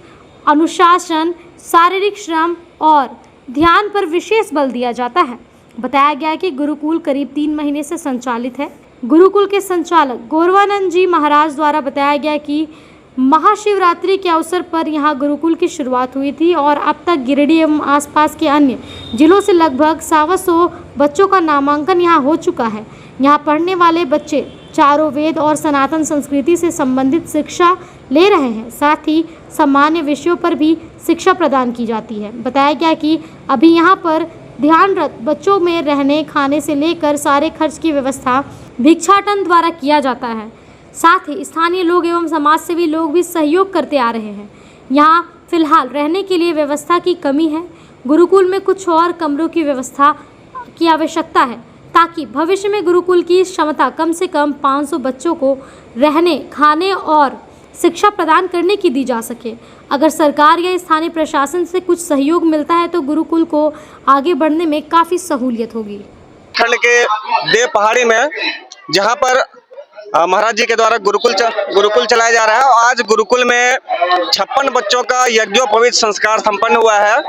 अनुशासन, शारीरिक श्रम और ध्यान पर विशेष बल दिया जाता है। बताया गया है कि गुरुकुल करीब 3 महीने से संचालित है। गुरुकुल के संचालक गौरवानंद जी महाराज द्वारा बताया गया कि महाशिवरात्रि के अवसर पर यहाँ गुरुकुल की शुरुआत हुई थी और अब तक गिरिडीह एवं आसपास के अन्य जिलों से लगभग 125 बच्चों का नामांकन यहाँ हो चुका है। यहाँ पढ़ने वाले बच्चे चारों वेद और सनातन संस्कृति से संबंधित शिक्षा ले रहे हैं। साथ ही सामान्य विषयों पर भी शिक्षा प्रदान की जाती है। बताया गया कि अभी यहाँ पर ध्यानरत बच्चों में रहने खाने से लेकर सारे खर्च की व्यवस्था भिक्षाटन द्वारा किया जाता है। साथ ही स्थानीय लोग एवं समाज सेवी लोग भी सहयोग करते आ रहे हैं। यहाँ फिलहाल रहने के लिए व्यवस्था की कमी है। गुरुकुल में कुछ और कमरों की व्यवस्था की आवश्यकता है ताकि भविष्य में गुरुकुल की क्षमता कम से कम 500 बच्चों को रहने, खाने और शिक्षा प्रदान करने की दी जा सके। अगर सरकार या स्थानीय प्रशासन से कुछ सहयोग मिलता है तो गुरुकुल को आगे बढ़ने में काफ़ी सहूलियत होगी। खंड के देव पहाड़ी में जहाँ पर महाराज जी के द्वारा गुरुकुल चलाया जा रहा है। आज गुरुकुल में 56 बच्चों का यज्ञोपवीत संस्कार संपन्न हुआ है।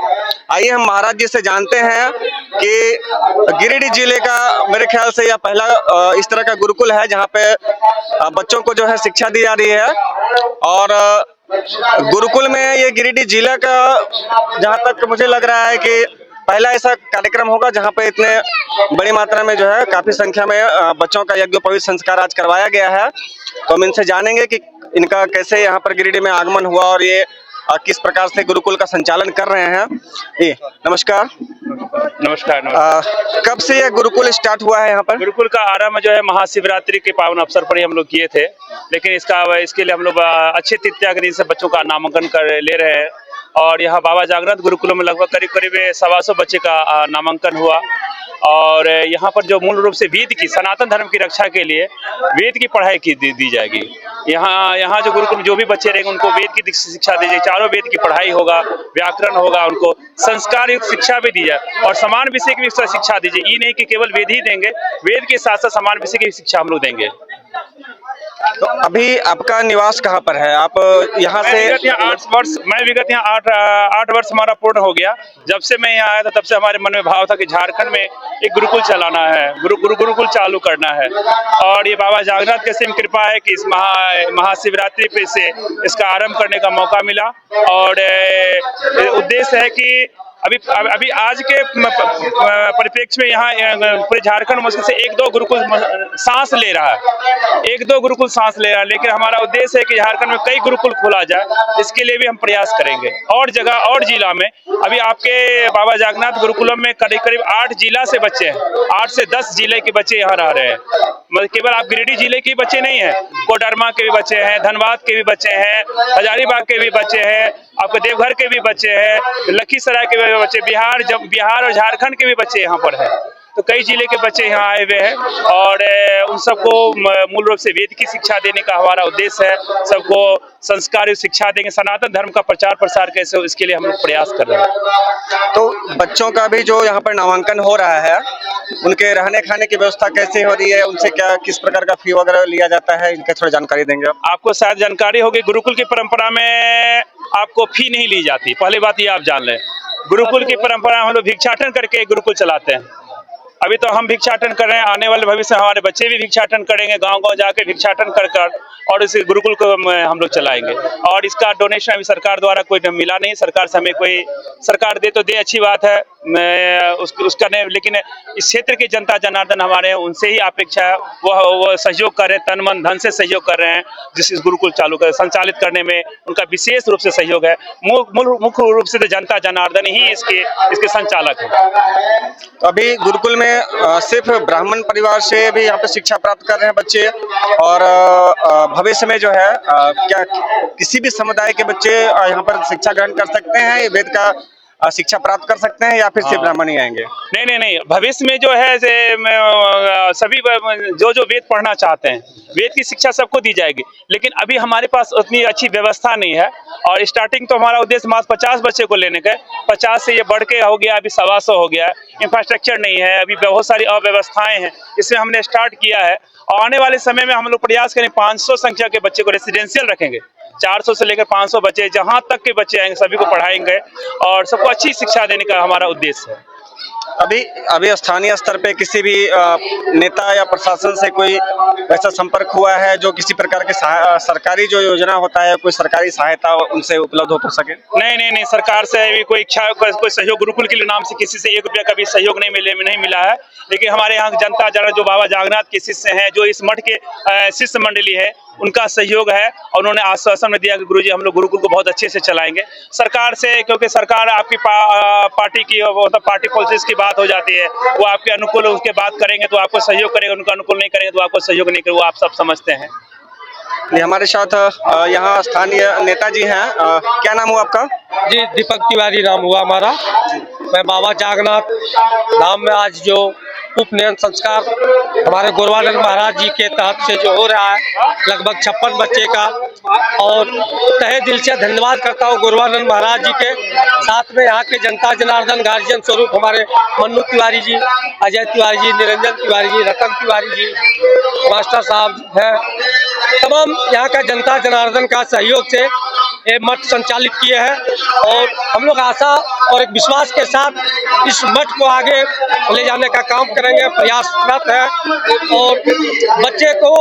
आइए हम महाराज जी से जानते हैं कि गिरिडीह जिले का मेरे ख्याल से यह पहला इस तरह का गुरुकुल है जहाँ पे बच्चों को जो है शिक्षा दी जा रही है। और गुरुकुल में ये गिरिडीह जिला का जहाँ तक मुझे लग रहा है कि पहला ऐसा कार्यक्रम होगा जहाँ पे इतने बड़ी मात्रा में जो है काफी संख्या में बच्चों का यज्ञोपवीत संस्कार आज करवाया गया है। तो हम इनसे जानेंगे कि इनका कैसे यहाँ पर गिरिडीह में आगमन हुआ और ये किस प्रकार से गुरुकुल का संचालन कर रहे हैं। ये नमस्कार। नमस्कार। कब से यह गुरुकुल स्टार्ट हुआ है यहाँ पर? गुरुकुल का आरंभ जो है महाशिवरात्रि के पावन अवसर पर ही हम लोग किए थे, लेकिन इसके लिए हम लोग अच्छे तृतीया के दिन से बच्चों का नामांकन कर ले रहे हैं। और यहाँ बाबा जागृत गुरुकुलों में लगभग करीब 125 बच्चे का नामांकन हुआ। और यहाँ पर जो मूल रूप से वेद की, सनातन धर्म की रक्षा के लिए वेद की पढ़ाई की दी जाएगी। यहाँ जो गुरुकुल में जो भी बच्चे रहेंगे उनको वेद की शिक्षा दी जाएगी। चारों वेद की पढ़ाई होगा, व्याकरण होगा, उनको संस्कार युक्त शिक्षा भी दी जाए और समान विषय की भी शिक्षा दी जाए। ये नहीं कि केवल वेद ही देंगे, वेद के साथ साथ समान विषय की शिक्षा हम लोग देंगे। तो अभी आपका निवास कहाँ पर है? आप यहाँ से? मैं विगत यहाँ 8 वर्ष हमारा पूर्ण हो गया। जब से मैं यहाँ आया था तब से हमारे मन में भाव था कि झारखंड में एक गुरुकुल चलाना है, गुरुकुल चालू करना है। और ये बाबा जागृत की असीम कृपा है कि इस महाशिवरात्रि पे से इसका आरंभ करने का मौका मिला। और उद्देश्य है कि अभी आज के परिप्रेक्ष्य में यहाँ पूरे झारखंड मुश्किल से 1-2 गुरुकुल सांस ले रहा है, 1-2 गुरुकुल सांस ले रहा है। लेकिन हमारा उद्देश्य है कि झारखंड में कई गुरुकुल खोला जाए, इसके लिए भी हम प्रयास करेंगे। और जगह और जिला में अभी आपके बाबा जागनाथ गुरुकुलम में करीब 8 जिला से बच्चे हैं, 8 से 10 जिले के बच्चे यहाँ रह रहे हैं। मतलब केवल आप गिरिडीह जिले के बच्चे नहीं हैं, कोडरमा के भी बच्चे हैं, धनबाद के भी बच्चे हैं, हजारीबाग के भी बच्चे हैं, आपके देवघर के भी बच्चे हैं, लखीसराय के भी बच्चे, बिहार और झारखंड के भी बच्चे यहाँ पर हैं। तो कई जिले के बच्चे यहाँ आए हुए हैं और उन सबको मूल रूप से वेद की शिक्षा देने का हमारा उद्देश्य है। सबको संस्कार शिक्षा देंगे, सनातन धर्म का प्रचार प्रसार कैसे हो इसके लिए हम लोग प्रयास कर रहे हैं। तो बच्चों का भी जो यहाँ पर नामांकन हो रहा है, उनके रहने खाने की व्यवस्था कैसे हो रही है? उनसे क्या किस प्रकार का फी वगैरह लिया जाता है, इनका थोड़ा जानकारी देंगे आप? आपको शायद जानकारी होगी, गुरुकुल की परंपरा में आपको फी नहीं ली जाती। पहली बात ये आप जान लें, गुरुकुल की परंपरा हम लोग भिक्षाटन करके गुरुकुल चलाते हैं। अभी तो हम भिक्षाटन कर रहे हैं, आने वाले भविष्य में हमारे बच्चे भी भिक्षाटन करेंगे, गांव-गांव जाके भिक्षाटन कर और इस गुरुकुल को हम लोग चलाएंगे। और इसका डोनेशन अभी सरकार द्वारा कोई मिला नहीं। सरकार से हमें कोई, सरकार दे तो दे, अच्छी बात है, उसका नहीं, लेकिन इस क्षेत्र के जनता जनार्दन हमारे हैं, उनसे ही अपेक्षा है वो सहयोग कर रहे हैं, तन मन धन से सहयोग कर रहे हैं। जिस इस गुरुकुल संचालित करने में उनका विशेष रूप से सहयोग है। मुख्य रूप से तो जनता जनार्दन ही इसके संचालक है। तो अभी गुरुकुल में सिर्फ ब्राह्मण परिवार से भी यहाँ पे शिक्षा प्राप्त कर रहे हैं बच्चे, और भविष्य में जो है क्या किसी भी समुदाय के बच्चे यहाँ पर शिक्षा ग्रहण कर सकते हैं? ये वेद का शिक्षा प्राप्त कर सकते हैं या फिर सिर्फ ब्राह्मण ही आएंगे? नहीं, भविष्य में जो है सभी जो वेद पढ़ना चाहते हैं, वेद की शिक्षा सबको दी जाएगी, लेकिन अभी हमारे पास उतनी अच्छी व्यवस्था नहीं है। और स्टार्टिंग तो हमारा उद्देश्य मात्र 50 बच्चे को लेने का, 50 से ये बढ़ के हो गया, अभी 125 हो गया है। इंफ्रास्ट्रक्चर नहीं है, अभी बहुत सारी अव्यवस्थाएं हैं, इसमें हमने स्टार्ट किया है। और आने वाले समय में हम लोग प्रयास करें 500 संख्या के बच्चे को रेसिडेंशियल रखेंगे, 400 से लेकर 500 बच्चे, जहां तक के बच्चे आएंगे सभी को पढ़ाएंगे और सबको अच्छी शिक्षा देने का हमारा उद्देश्य है। अभी स्थानीय स्तर पे किसी भी नेता या प्रशासन से कोई ऐसा संपर्क हुआ है जो किसी प्रकार के सरकारी जो योजना होता है, कोई सरकारी सहायता उनसे उपलब्ध हो सके? नहीं, सरकार से भी कोई इच्छा, कोई सहयोग गुरुकुल के नाम से किसी से 1 रुपया का भी सहयोग नहीं मिला है। लेकिन हमारे यहाँ जनता जरा जो बाबा जागनाथ के शिष्य हैं, जो इस मठ के शिष्य मंडली है, उनका सहयोग है और उन्होंने आश्वासन में दिया कि गुरुजी हम लोग गुरुकुल को बहुत अच्छे से चलाएंगे। सरकार से, क्योंकि सरकार आपकी पार्टी की पार्टी पॉलिटिक्स की बात हो जाती है, वो आपके अनुकूल उसके बात करेंगे तो आपको सहयोग करेंगे, उनका अनुकूल नहीं करेंगे तो आपको सहयोग नहीं करेंगे, वो आप सब समझते हैं। हमारे साथ यहाँ स्थानीय नेताजी हैं, क्या नाम हुआ आपका? जी, दीपक तिवारी नाम हुआ हमारा। मैं बाबा जागनाथ धाम में आज जो उपनयन संस्कार हमारे गुरुवानंद महाराज जी के तहत से जो हो रहा है, लगभग 56 बच्चे का, और तहे दिल से धन्यवाद करता हूँ गुरुवानंद महाराज जी के, साथ में यहाँ के जनता जनार्दन गार्जियन स्वरूप हमारे मन्नू तिवारी जी, अजय तिवारी जी, निरंजन तिवारी जी, रतन तिवारी जी, मास्टर साहब हैं, तमाम यहाँ का जनता जनार्दन का सहयोग से ये मठ संचालित किए हैं। और हम लोग आशा और एक विश्वास के साथ इस मठ को आगे ले जाने का काम करेंगे, प्रयासरत है। और बच्चे को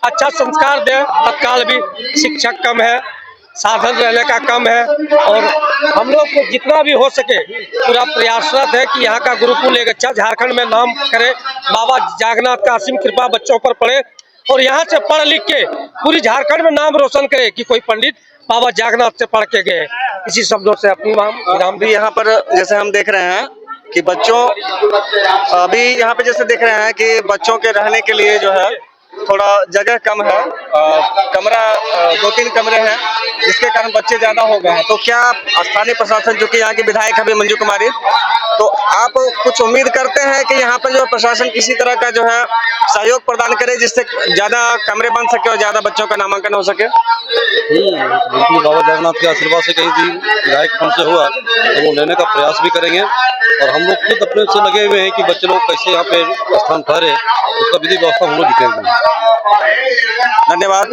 अच्छा संस्कार दें, तत्काल भी शिक्षक कम है, साधन रहने का कम है, और हम लोग को जितना भी हो सके पूरा प्रयासरत है कि यहाँ का गुरुकुल एक अच्छा झारखंड में नाम करे, बाबा जागनाथ का असीम कृपा बच्चों पर पड़े और यहाँ से पढ़ लिख के पूरी झारखंड में नाम रोशन करे कि कोई पंडित बाबा जागनाथ से पढ़ के गए। इसी शब्दों से अपनी नाम भी यहाँ पर जैसे हम देख रहे हैं कि बच्चों, अभी यहाँ पे जैसे देख रहे हैं कि बच्चों के रहने के लिए जो है थोड़ा जगह कम है, कमरा 2-3 कमरे हैं, जिसके कारण बच्चे ज्यादा हो गए हैं। तो क्या स्थानीय प्रशासन, जो कि यहाँ की विधायक है मंजू कुमारी, तो आप कुछ उम्मीद करते हैं कि यहाँ पर जो प्रशासन किसी तरह का जो है सहयोग प्रदान करे, जिससे ज्यादा कमरे बन सके और ज्यादा बच्चों का नामांकन हो सके? बिल्कुल, बाबा जगन्नाथ के आशीर्वाद से कहीं भी विधायक फंड से हुआ तो वो लेने का प्रयास भी करेंगे, और हम लोग खुद अपने से लगे हुए हैं कि बच्चे लोग कैसे यहाँ पे स्थान ठहरे, उसका विधि व्यवस्था हम लोग दिखेंगे। धन्यवाद।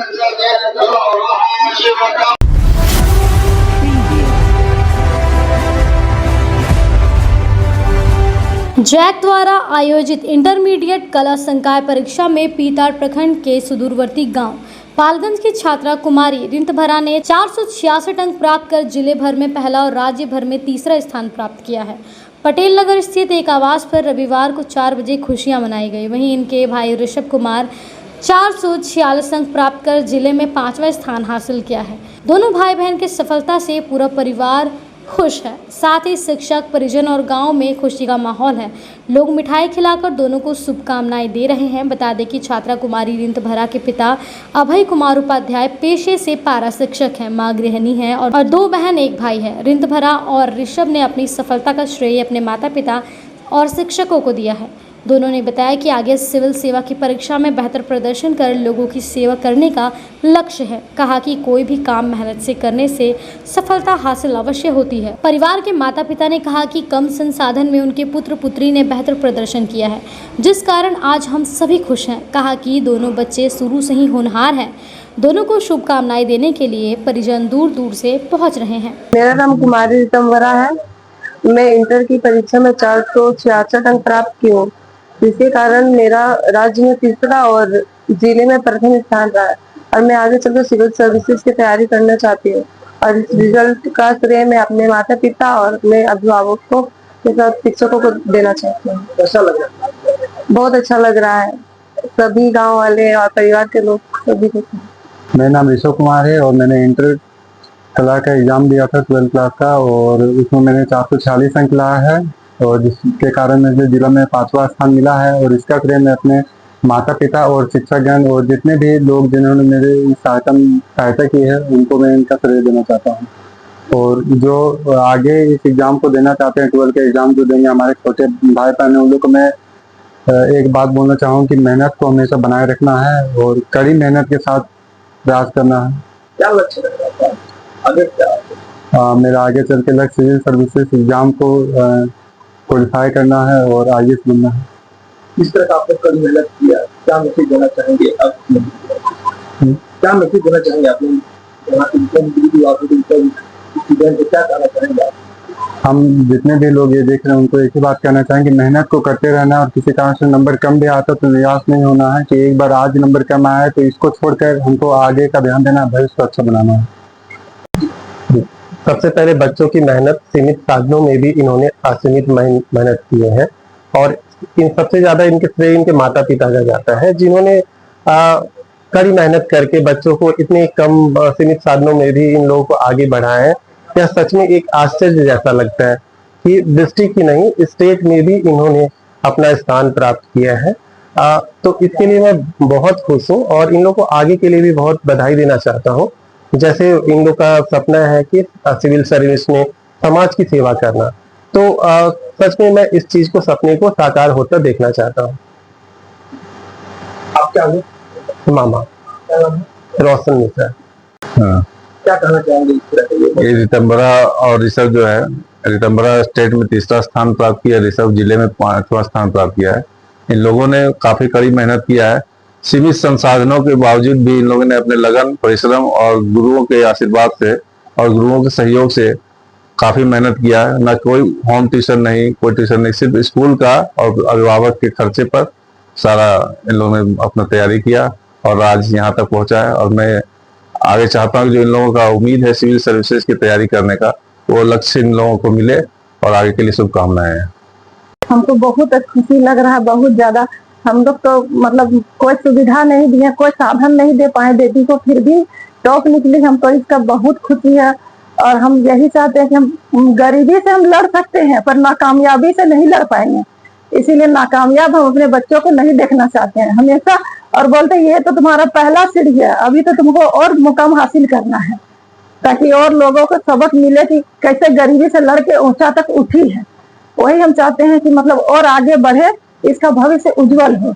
जैक द्वारा आयोजित इंटरमीडिएट कला संकाय परीक्षा में पीताड़ प्रखंड के सुदूरवर्ती गांव पालगंज की छात्रा कुमारी रिंतभरा ने 466 अंक प्राप्त कर जिले भर में पहला और राज्य भर में तीसरा स्थान प्राप्त किया है। पटेल नगर स्थित एक आवास पर रविवार को 4 बजे खुशियां मनाई गई। वहीं इनके भाई ऋषभ कुमार 446 अंक प्राप्त कर जिले में 5वां स्थान हासिल किया है। दोनों भाई बहन की सफलता से पूरा परिवार खुश है। साथ ही शिक्षक, परिजन और गांव में खुशी का माहौल है। लोग मिठाई खिलाकर दोनों को शुभकामनाएं दे रहे हैं। बता दें कि छात्रा कुमारी रिंतभरा के पिता अभय कुमार उपाध्याय पेशे से पारा शिक्षक हैं, मां गृहिणी है और 2 बहन 1 भाई है। रिंतभरा और ऋषभ ने अपनी सफलता का श्रेय अपने माता पिता और शिक्षकों को दिया है। दोनों ने बताया कि आगे सिविल सेवा की परीक्षा में बेहतर प्रदर्शन कर लोगों की सेवा करने का लक्ष्य है। कहा कि कोई भी काम मेहनत से करने से सफलता हासिल अवश्य होती है। परिवार के माता पिता ने कहा कि कम संसाधन में उनके पुत्र पुत्री ने बेहतर प्रदर्शन किया है, जिस कारण आज हम सभी खुश हैं। कहा कि दोनों बच्चे शुरू से ही होनहार हैं। दोनों को शुभकामनाएं देने के लिए परिजन दूर दूर से पहुँच रहे हैं। मेरा नाम कुमारी रिंतभरा है। मैं इंटर की परीक्षा में 466 अंक प्राप्त की हूँ, जिसके कारण मेरा राज्य में तीसरा और जिले में प्रथम स्थान रहा है। और मैं आगे चलकर सिविल सर्विसेज की तैयारी करना चाहती हूँ, और इस रिजल्ट का श्रेय मैं अपने माता पिता और अपने अभिभावकों के साथ शिक्षकों को देना चाहती हूँ। कैसा लग रहा है? बहुत अच्छा लग रहा है। सभी गाँव वाले और परिवार के लोग सभी को। मेरा नाम ऋषभ कुमार है और मैंने इंटर कला का एग्जाम दिया था 12th क्लास का, और उसमें मैंने 446 अंक लाया है, और जिसके कारण मुझे जिला में 5वां स्थान मिला है। और इसका श्रेय मैं अपने माता पिता और शिक्षकगण और जितने भी लोग जिन्होंने मेरे सहायता की है, उनको मैं इनका श्रेय देना चाहता हूँ। और जो आगे इस एग्ज़ाम को देना चाहते हैं, 12 के एग्ज़ाम जो देंगे हमारे छोटे भाई बहन, उन लोग को मैं एक बात बोलना चाहूँ कि मेहनत को हमेशा बनाए रखना है और कड़ी मेहनत के साथ प्रयास करना है। क्या लक्ष्य रखना है आगे? क्या मेरा आगे चल के लक्ष्य सिविल सर्विसेज एग्ज़ाम को क्वालिफाई करना है और आईएएस बनना है। किस तरह का आपने कड़ी मेहनत किया, क्या मैसेज देना चाहेंगे आप? क्या मैसेज देना चाहेंगे आप स्टूडेंट को, क्या कहना चाहेंगे आप? हम जितने भी लोग ये देख रहे हैं उनको एक ही बात कहना चाहेंगे, मेहनत को करते रहना और किसी कारण से नंबर कम भी आता तो निराश नहीं होना है कि एक बार आज नंबर कम आया है तो इसको छोड़कर हमको आगे का ध्यान देना, भविष्य को अच्छा बनाना है। सबसे पहले बच्चों की मेहनत, सीमित साधनों में भी इन्होंने असीमित मेहनत की है और इन सबसे ज्यादा इनके श्रेय इनके माता पिता का जाता है, जिन्होंने कड़ी मेहनत करके बच्चों को इतने कम सीमित साधनों में भी इन लोगों को आगे बढ़ाया है। यह सच में एक आश्चर्य जैसा लगता है कि डिस्ट्रिक्ट ही नहीं, स्टेट में भी इन्होंने अपना स्थान प्राप्त किया है। तो इसके लिए मैं बहुत खुश हूँ और इन लोगों को आगे के लिए भी बहुत बधाई देना चाहता हूँ। जैसे इन लोग का सपना है कि सिविल सर्विस में समाज की सेवा करना, तो सच में मैं इस चीज को, सपने को साकार होता देखना चाहता हूँ। आप क्या मामा रोशन मिश्रा, क्या कहना चाहेंगे इस तरह के? ये रितंबरा और ऋषभ जो है, रितंबरा स्टेट में 3रा स्थान प्राप्त किया, ऋषभ जिले में 5वां स्थान प्राप्त किया है। इन लोगों ने काफी कड़ी मेहनत किया है। सीमित संसाधनों के बावजूद भी इन लोगों ने अपने लगन, परिश्रम और गुरुओं के आशीर्वाद से और गुरुओं के सहयोग से काफी मेहनत किया है। न कोई होम ट्यूशन नहीं, कोई ट्यूशन नहीं, सिर्फ स्कूल का और अभिभावक के खर्चे पर सारा इन लोगों ने अपना तैयारी किया और आज यहाँ तक पहुंचा है। और मैं आगे चाहता हूँ जो इन लोगों का उम्मीद है सिविल सर्विसेज की तैयारी करने का, वो लक्ष्य इन लोगों को मिले और आगे के लिए शुभकामनाएं हैं। हमको बहुत खुशी लग रहा है, बहुत ज्यादा। हम लोग तो मतलब कोई सुविधा नहीं दिया, कोई साधन नहीं दे पाए बेटी को, फिर भी टॉप निकली, हमको इसका बहुत खुशी है। और हम यही चाहते हैं कि हम गरीबी से हम लड़ सकते हैं पर नाकामयाबी से नहीं लड़ पाएंगे, इसीलिए नाकामयाब हम अपने बच्चों को नहीं देखना चाहते हैं हमेशा। और बोलते ये तो तुम्हारा पहला सीढ़ी है, अभी तो तुमको और मुकाम हासिल करना है, ताकि और लोगों को सबक मिले कि कैसे गरीबी से लड़के ऊंचा तक उठी है। वही हम चाहते हैं कि मतलब और आगे बढ़े, इसका भविष्य उज्जवल हो।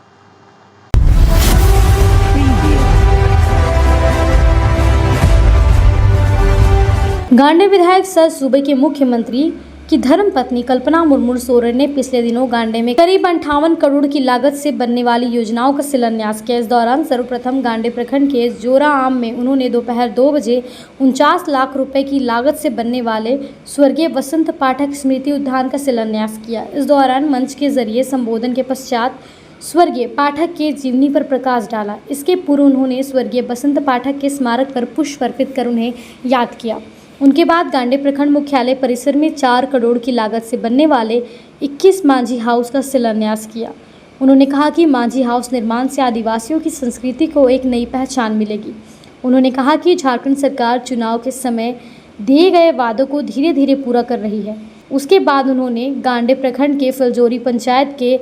गांडे विधायक सह सूबे के मुख्यमंत्री की धर्मपत्नी कल्पना मुर्मू सोरेन ने पिछले दिनों गांडे में करीब 58 करोड़ की लागत से बनने वाली योजनाओं का शिलान्यास किया। इस दौरान सर्वप्रथम गांडे प्रखंड के जोरा आम में उन्होंने दोपहर 2 बजे 49 लाख रुपए की लागत से बनने वाले स्वर्गीय वसंत पाठक स्मृति उद्यान का शिलान्यास किया। इस दौरान मंच के जरिए संबोधन के पश्चात स्वर्गीय पाठक के जीवनी पर प्रकाश डाला। इसके पूर्व उन्होंने स्वर्गीय वसंत पाठक के स्मारक पर पुष्प अर्पित कर उन्हें याद किया। उनके बाद गांडे प्रखंड मुख्यालय परिसर में 4 करोड़ की लागत से बनने वाले 21 मांझी हाउस का शिलान्यास किया। उन्होंने कहा कि मांझी हाउस निर्माण से आदिवासियों की संस्कृति को एक नई पहचान मिलेगी। उन्होंने कहा कि झारखंड सरकार चुनाव के समय दिए गए वादों को धीरे धीरे पूरा कर रही है। उसके बाद उन्होंने गांडे प्रखंड के फलजोरी पंचायत के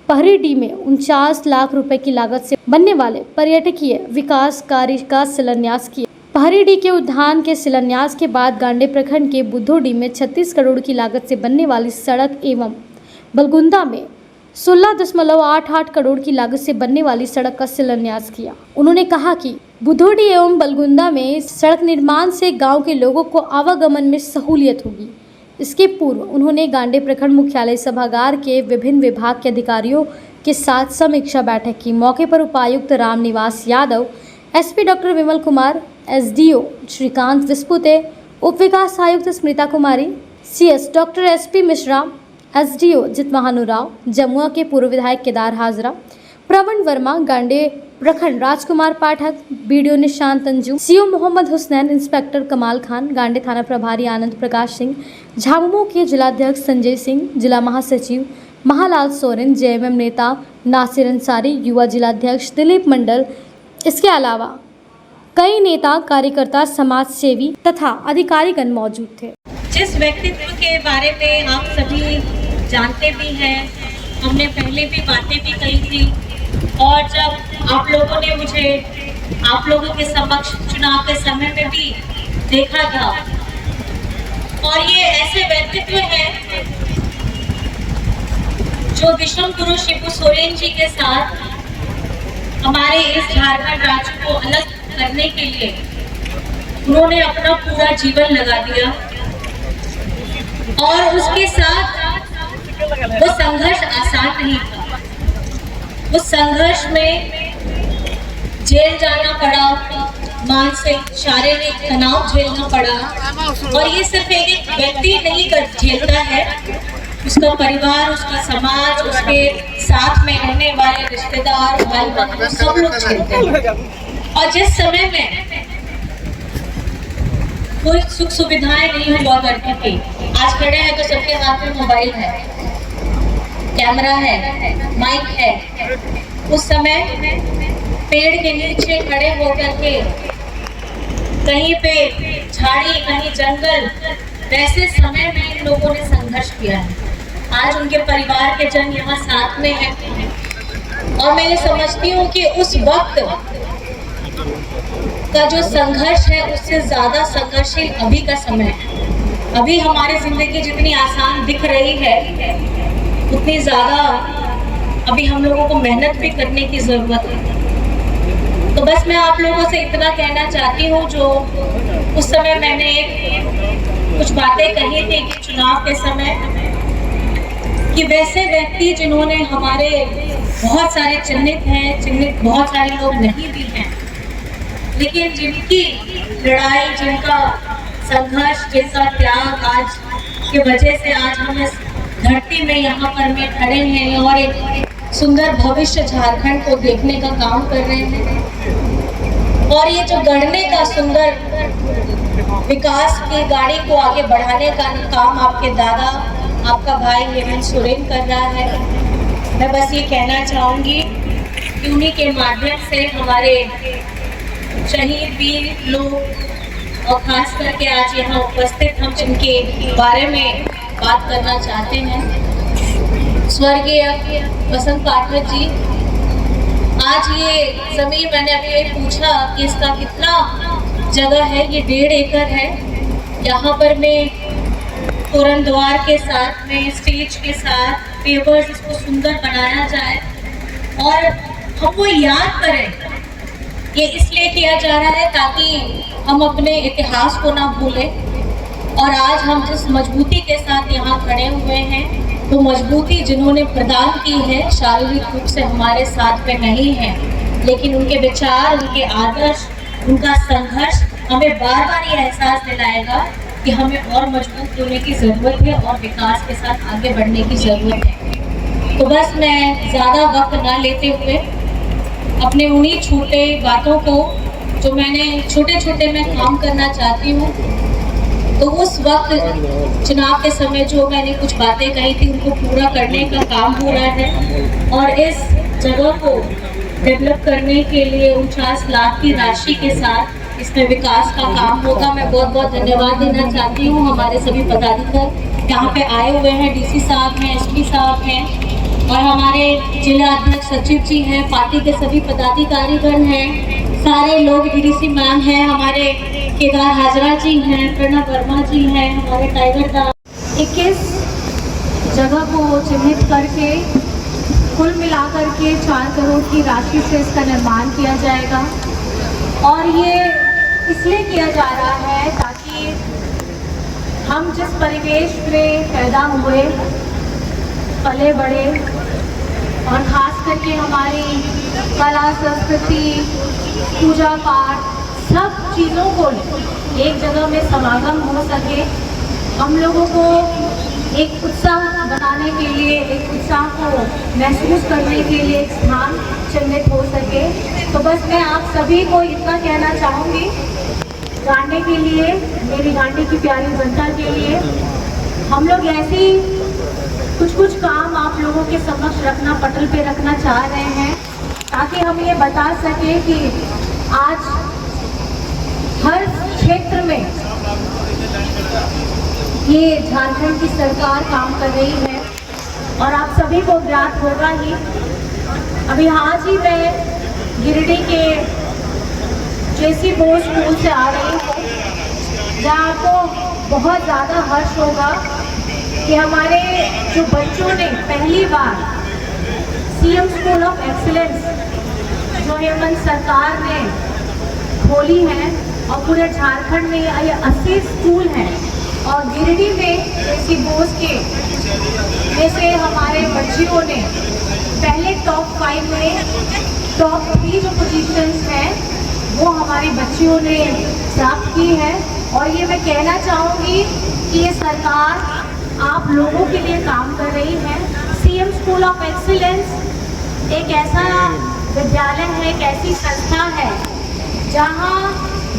पहरीडी में 49 लाख रुपए की लागत से बनने वाले पर्यटकीय विकास कार्य का शिलान्यास किया। पहरीडी के उद्यान के शिलान्यास के बाद गांडे प्रखंड के बुद्धोडी में 36 करोड़ की लागत से बनने वाली सड़क एवं बलगुंदा में 16.88 करोड़ की लागत से बनने वाली सड़क का शिलान्यास किया। उन्होंने कहा कि बुद्धोडी एवं बलगुंदा में सड़क निर्माण से गांव के लोगों को आवागमन में सहूलियत होगी। इसके पूर्व उन्होंने गांडे प्रखंड मुख्यालय सभागार के विभिन्न विभाग के अधिकारियों के साथ समीक्षा बैठक की। मौके पर उपायुक्त Ramniwas Yadav, SP doctor Vimal Kumar, SDO Shrikant Vispute, उप विकास आयुक्त Smrita Kumari, CS doctor SP Mishra, SDO Jitvahanu Rao, Jamua के पूर्व विधायक केदार हाजरा, प्रवण वर्मा, गांडे प्रखंड Rajkumar Pathak, BDO Nishant Anju, CO Mohammad Husnain, inspector Kamal Khan, गांडे थाना प्रभारी आनंद प्रकाश सिंह, झामुमो के जिलाध्यक्ष संजय सिंह, जिला महासचिव महालाल सोरेन, जेएमएम नेता नासिर अंसारी, युवा जिलाध्यक्ष दिलीप मंडल, इसके अलावा कई नेता, कार्यकर्ता, समाज सेवी तथा अधिकारीगण मौजूद थे। जिस व्यक्तित्व के बारे में आप सभी जानते भी हैं, हमने पहले भी बातें भी कही थी और जब आप लोगों ने मुझे आप लोगों के समक्ष चुनाव के समय में भी देखा था और ये ऐसे व्यक्तित्व हैं जो विश्व गुरु शिबू सोरेन जी के साथ हमारे इस झारखंड राज्य को अलग करने के लिए उन्होंने अपना पूरा जीवन लगा दिया और उसके साथ वो संघर्ष आसान नहीं था। उस संघर्ष में जेल जाना पड़ा, मानसिक शारीरिक तनाव झेलना पड़ा और ये सिर्फ एक व्यक्ति नहीं कर झेलता है, उसका परिवार, उसका समाज, उसके साथ में रहने वाले रिश्तेदार, भाई बहन सब लोग झेलते हैं। और जिस समय में कोई सुख सुविधाएं नहीं हुआ करती थी, आज खड़े हैं तो सबके हाथ में मोबाइल है, कैमरा है, माइक है। उस समय पेड़ के नीचे खड़े होकर के कहीं पे झाड़ी, कहीं जंगल, वैसे समय में इन लोगों ने संघर्ष किया है। आज उनके परिवार के जन यहाँ साथ में हैं और मैं ये समझती हूँ कि उस वक्त का जो संघर्ष है उससे ज्यादा संघर्षशील अभी का समय है। अभी हमारी जिंदगी जितनी आसान दिख रही है उतनी ज्यादा अभी हम लोगों को मेहनत भी करने की जरूरत है। तो बस मैं आप लोगों से इतना कहना चाहती हूँ, जो उस समय मैंने कुछ बातें कही थी कि चुनाव के समय कि वैसे व्यक्ति जिन्होंने हमारे बहुत सारे चिन्हित हैं, चिन्हित बहुत सारे लोग नहीं भी हैं, लेकिन जिनकी लड़ाई, जिनका संघर्ष, जिनका त्याग आज की वजह से आज हम इस धरती में यहाँ पर में खड़े हैं और एक सुंदर भविष्य झारखंड को देखने का काम कर रहे हैं। और ये जो गढ़ने का सुंदर विकास की गाड़ी को आगे बढ़ाने का काम आपके दादा, आपका भाई हेमंत सोरेन कर रहा है। मैं बस ये कहना चाहूँगी कि उन्हीं के माध्यम से हमारे शहीद वीर लोग और खास करके आज यहाँ उपस्थित हम जिनके बारे में बात करना चाहते हैं, स्वर्गीय वसंत पाठक जी। आज ये जमीन, मैंने अभी पूछा कि इसका कितना जगह है, ये 1.5 एकड़ है। यहाँ पर में तोरण द्वार के साथ में, स्टेज के साथ, पेवर्स, इसको सुंदर बनाया जाए और हम वो याद करें। ये इसलिए किया जा रहा है ताकि हम अपने इतिहास को ना भूलें और आज हम जिस मजबूती के साथ यहाँ खड़े हुए हैं, वो मजबूती जिन्होंने प्रदान की है शारीरिक रूप से हमारे साथ में नहीं है, लेकिन उनके विचार, उनके आदर्श, उनका संघर्ष हमें बार बार ये एहसास दिलाएगा कि हमें और मजबूत होने की ज़रूरत है और विकास के साथ आगे बढ़ने की ज़रूरत है। तो बस मैं ज़्यादा वक्त ना लेते हुए अपने उन्हीं छोटे बातों को, जो मैंने छोटे छोटे मैं काम करना चाहती हूँ, तो उस वक्त चुनाव के समय जो मैंने कुछ बातें कही थी उनको पूरा करने का काम हो रहा है और इस जगह को डेवलप करने के लिए 49 लाख की राशि के साथ इसमें विकास का काम होगा। मैं बहुत बहुत धन्यवाद देना चाहती हूँ हमारे सभी पदाधिकारी यहाँ पे आए हुए हैं, डीसी साहब हैं, एसपी साहब हैं और हमारे जिला अध्यक्ष सचिव जी हैं, पार्टी के सभी पदाधिकारीगण हैं, सारे लोग, डीडीसी मैम हैं, हमारे केदार हाजरा जी हैं, प्रणव वर्मा जी हैं, हमारे टाइगर दा। 21 जगह को चिन्हित करके कुल मिलाकर के 4 करोड़ की राशि से इसका निर्माण किया जाएगा और ये इसलिए किया जा रहा है ताकि हम जिस परिवेश में पैदा हुए, पले बड़े और ख़ास करके हमारी कला, संस्कृति, पूजा पाठ, सब चीज़ों को एक जगह में समागम हो सके, हम लोगों को एक उत्साह बनाने के लिए, एक उत्साह को महसूस करने के लिए एक स्थान चिन्हित हो सके। तो बस मैं आप सभी को इतना कहना चाहूँगी, गांडी के लिए, मेरी गांडी की प्यारी जनता के लिए, हम लोग ऐसी कुछ काम आप लोगों के समक्ष रखना, पटल पे रखना चाह रहे हैं ताकि हम ये बता सकें कि आज हर क्षेत्र में ये झारखंड की सरकार काम कर रही है और आप सभी को ज्ञात होगा ही। अभी आज ही मैं गिरिडीह के जेसी बोस स्कूल से आ रही हूँ, जहाँ आपको बहुत ज़्यादा हर्ष होगा कि हमारे जो बच्चों ने पहली बार सीएम स्कूल ऑफ एक्सीलेंस जो हेमंत सरकार ने खोली है और पूरे झारखंड में ये 80 स्कूल हैं और गिरिडीह में एसी बोस के में से हमारे बच्चियों ने पहले टॉप 5 में टॉप 3 जो पोजीशंस हैं वो हमारी बच्चियों ने प्राप्त की है। और ये मैं कहना चाहूँगी कि ये सरकार आप लोगों के लिए काम कर रही है। सीएम स्कूल ऑफ एक्सीलेंस एक ऐसा विद्यालय है, एक ऐसी संस्था है जहाँ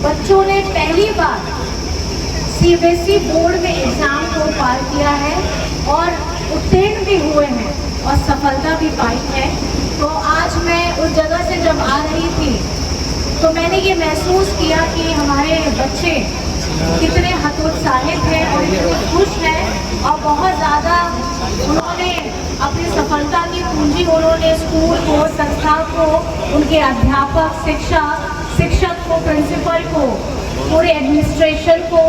बच्चों ने पहली बार सीबीएसई बोर्ड में एग्ज़ाम को पार किया है और उत्तीर्ण भी हुए हैं और सफलता भी पाई है। तो आज मैं उस जगह से जब आ रही थी तो मैंने ये महसूस किया कि हमारे बच्चे कितने हतोत्साहित हैं और कितने खुश हैं और बहुत ज़्यादा उन्होंने अपनी सफलता की पूंजी उन्होंने स्कूल को, संस्था को, उनके अध्यापक, शिक्षक को, प्रिंसिपल को, पूरे एडमिनिस्ट्रेशन को,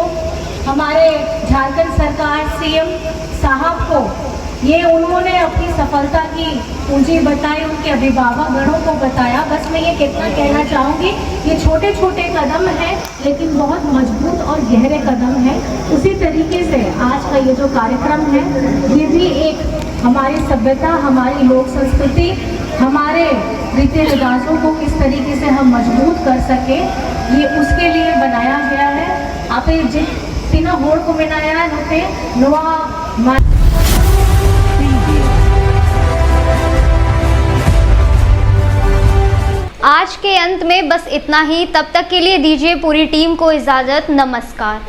हमारे झारखंड सरकार सीएम साहब को, ये उन्होंने अपनी सफलता की पूंजी बताई, उनके अभिभावक गणों को बताया। बस मैं ये कितना कहना चाहूँगी, ये छोटे छोटे कदम हैं लेकिन बहुत मजबूत और गहरे कदम हैं। उसी तरीके से आज का ये जो कार्यक्रम है ये भी एक हमारी सभ्यता, हमारी लोक संस्कृति, हमारे रीति रिवाजों को किस तरीके से हम मजबूत कर सके, ये उसके लिए बनाया गया है। आप जितना होड़ को मनाया होते नवा आज के अंत में बस इतना ही। तब तक के लिए दीजिए पूरी टीम को इजाज़त। नमस्कार।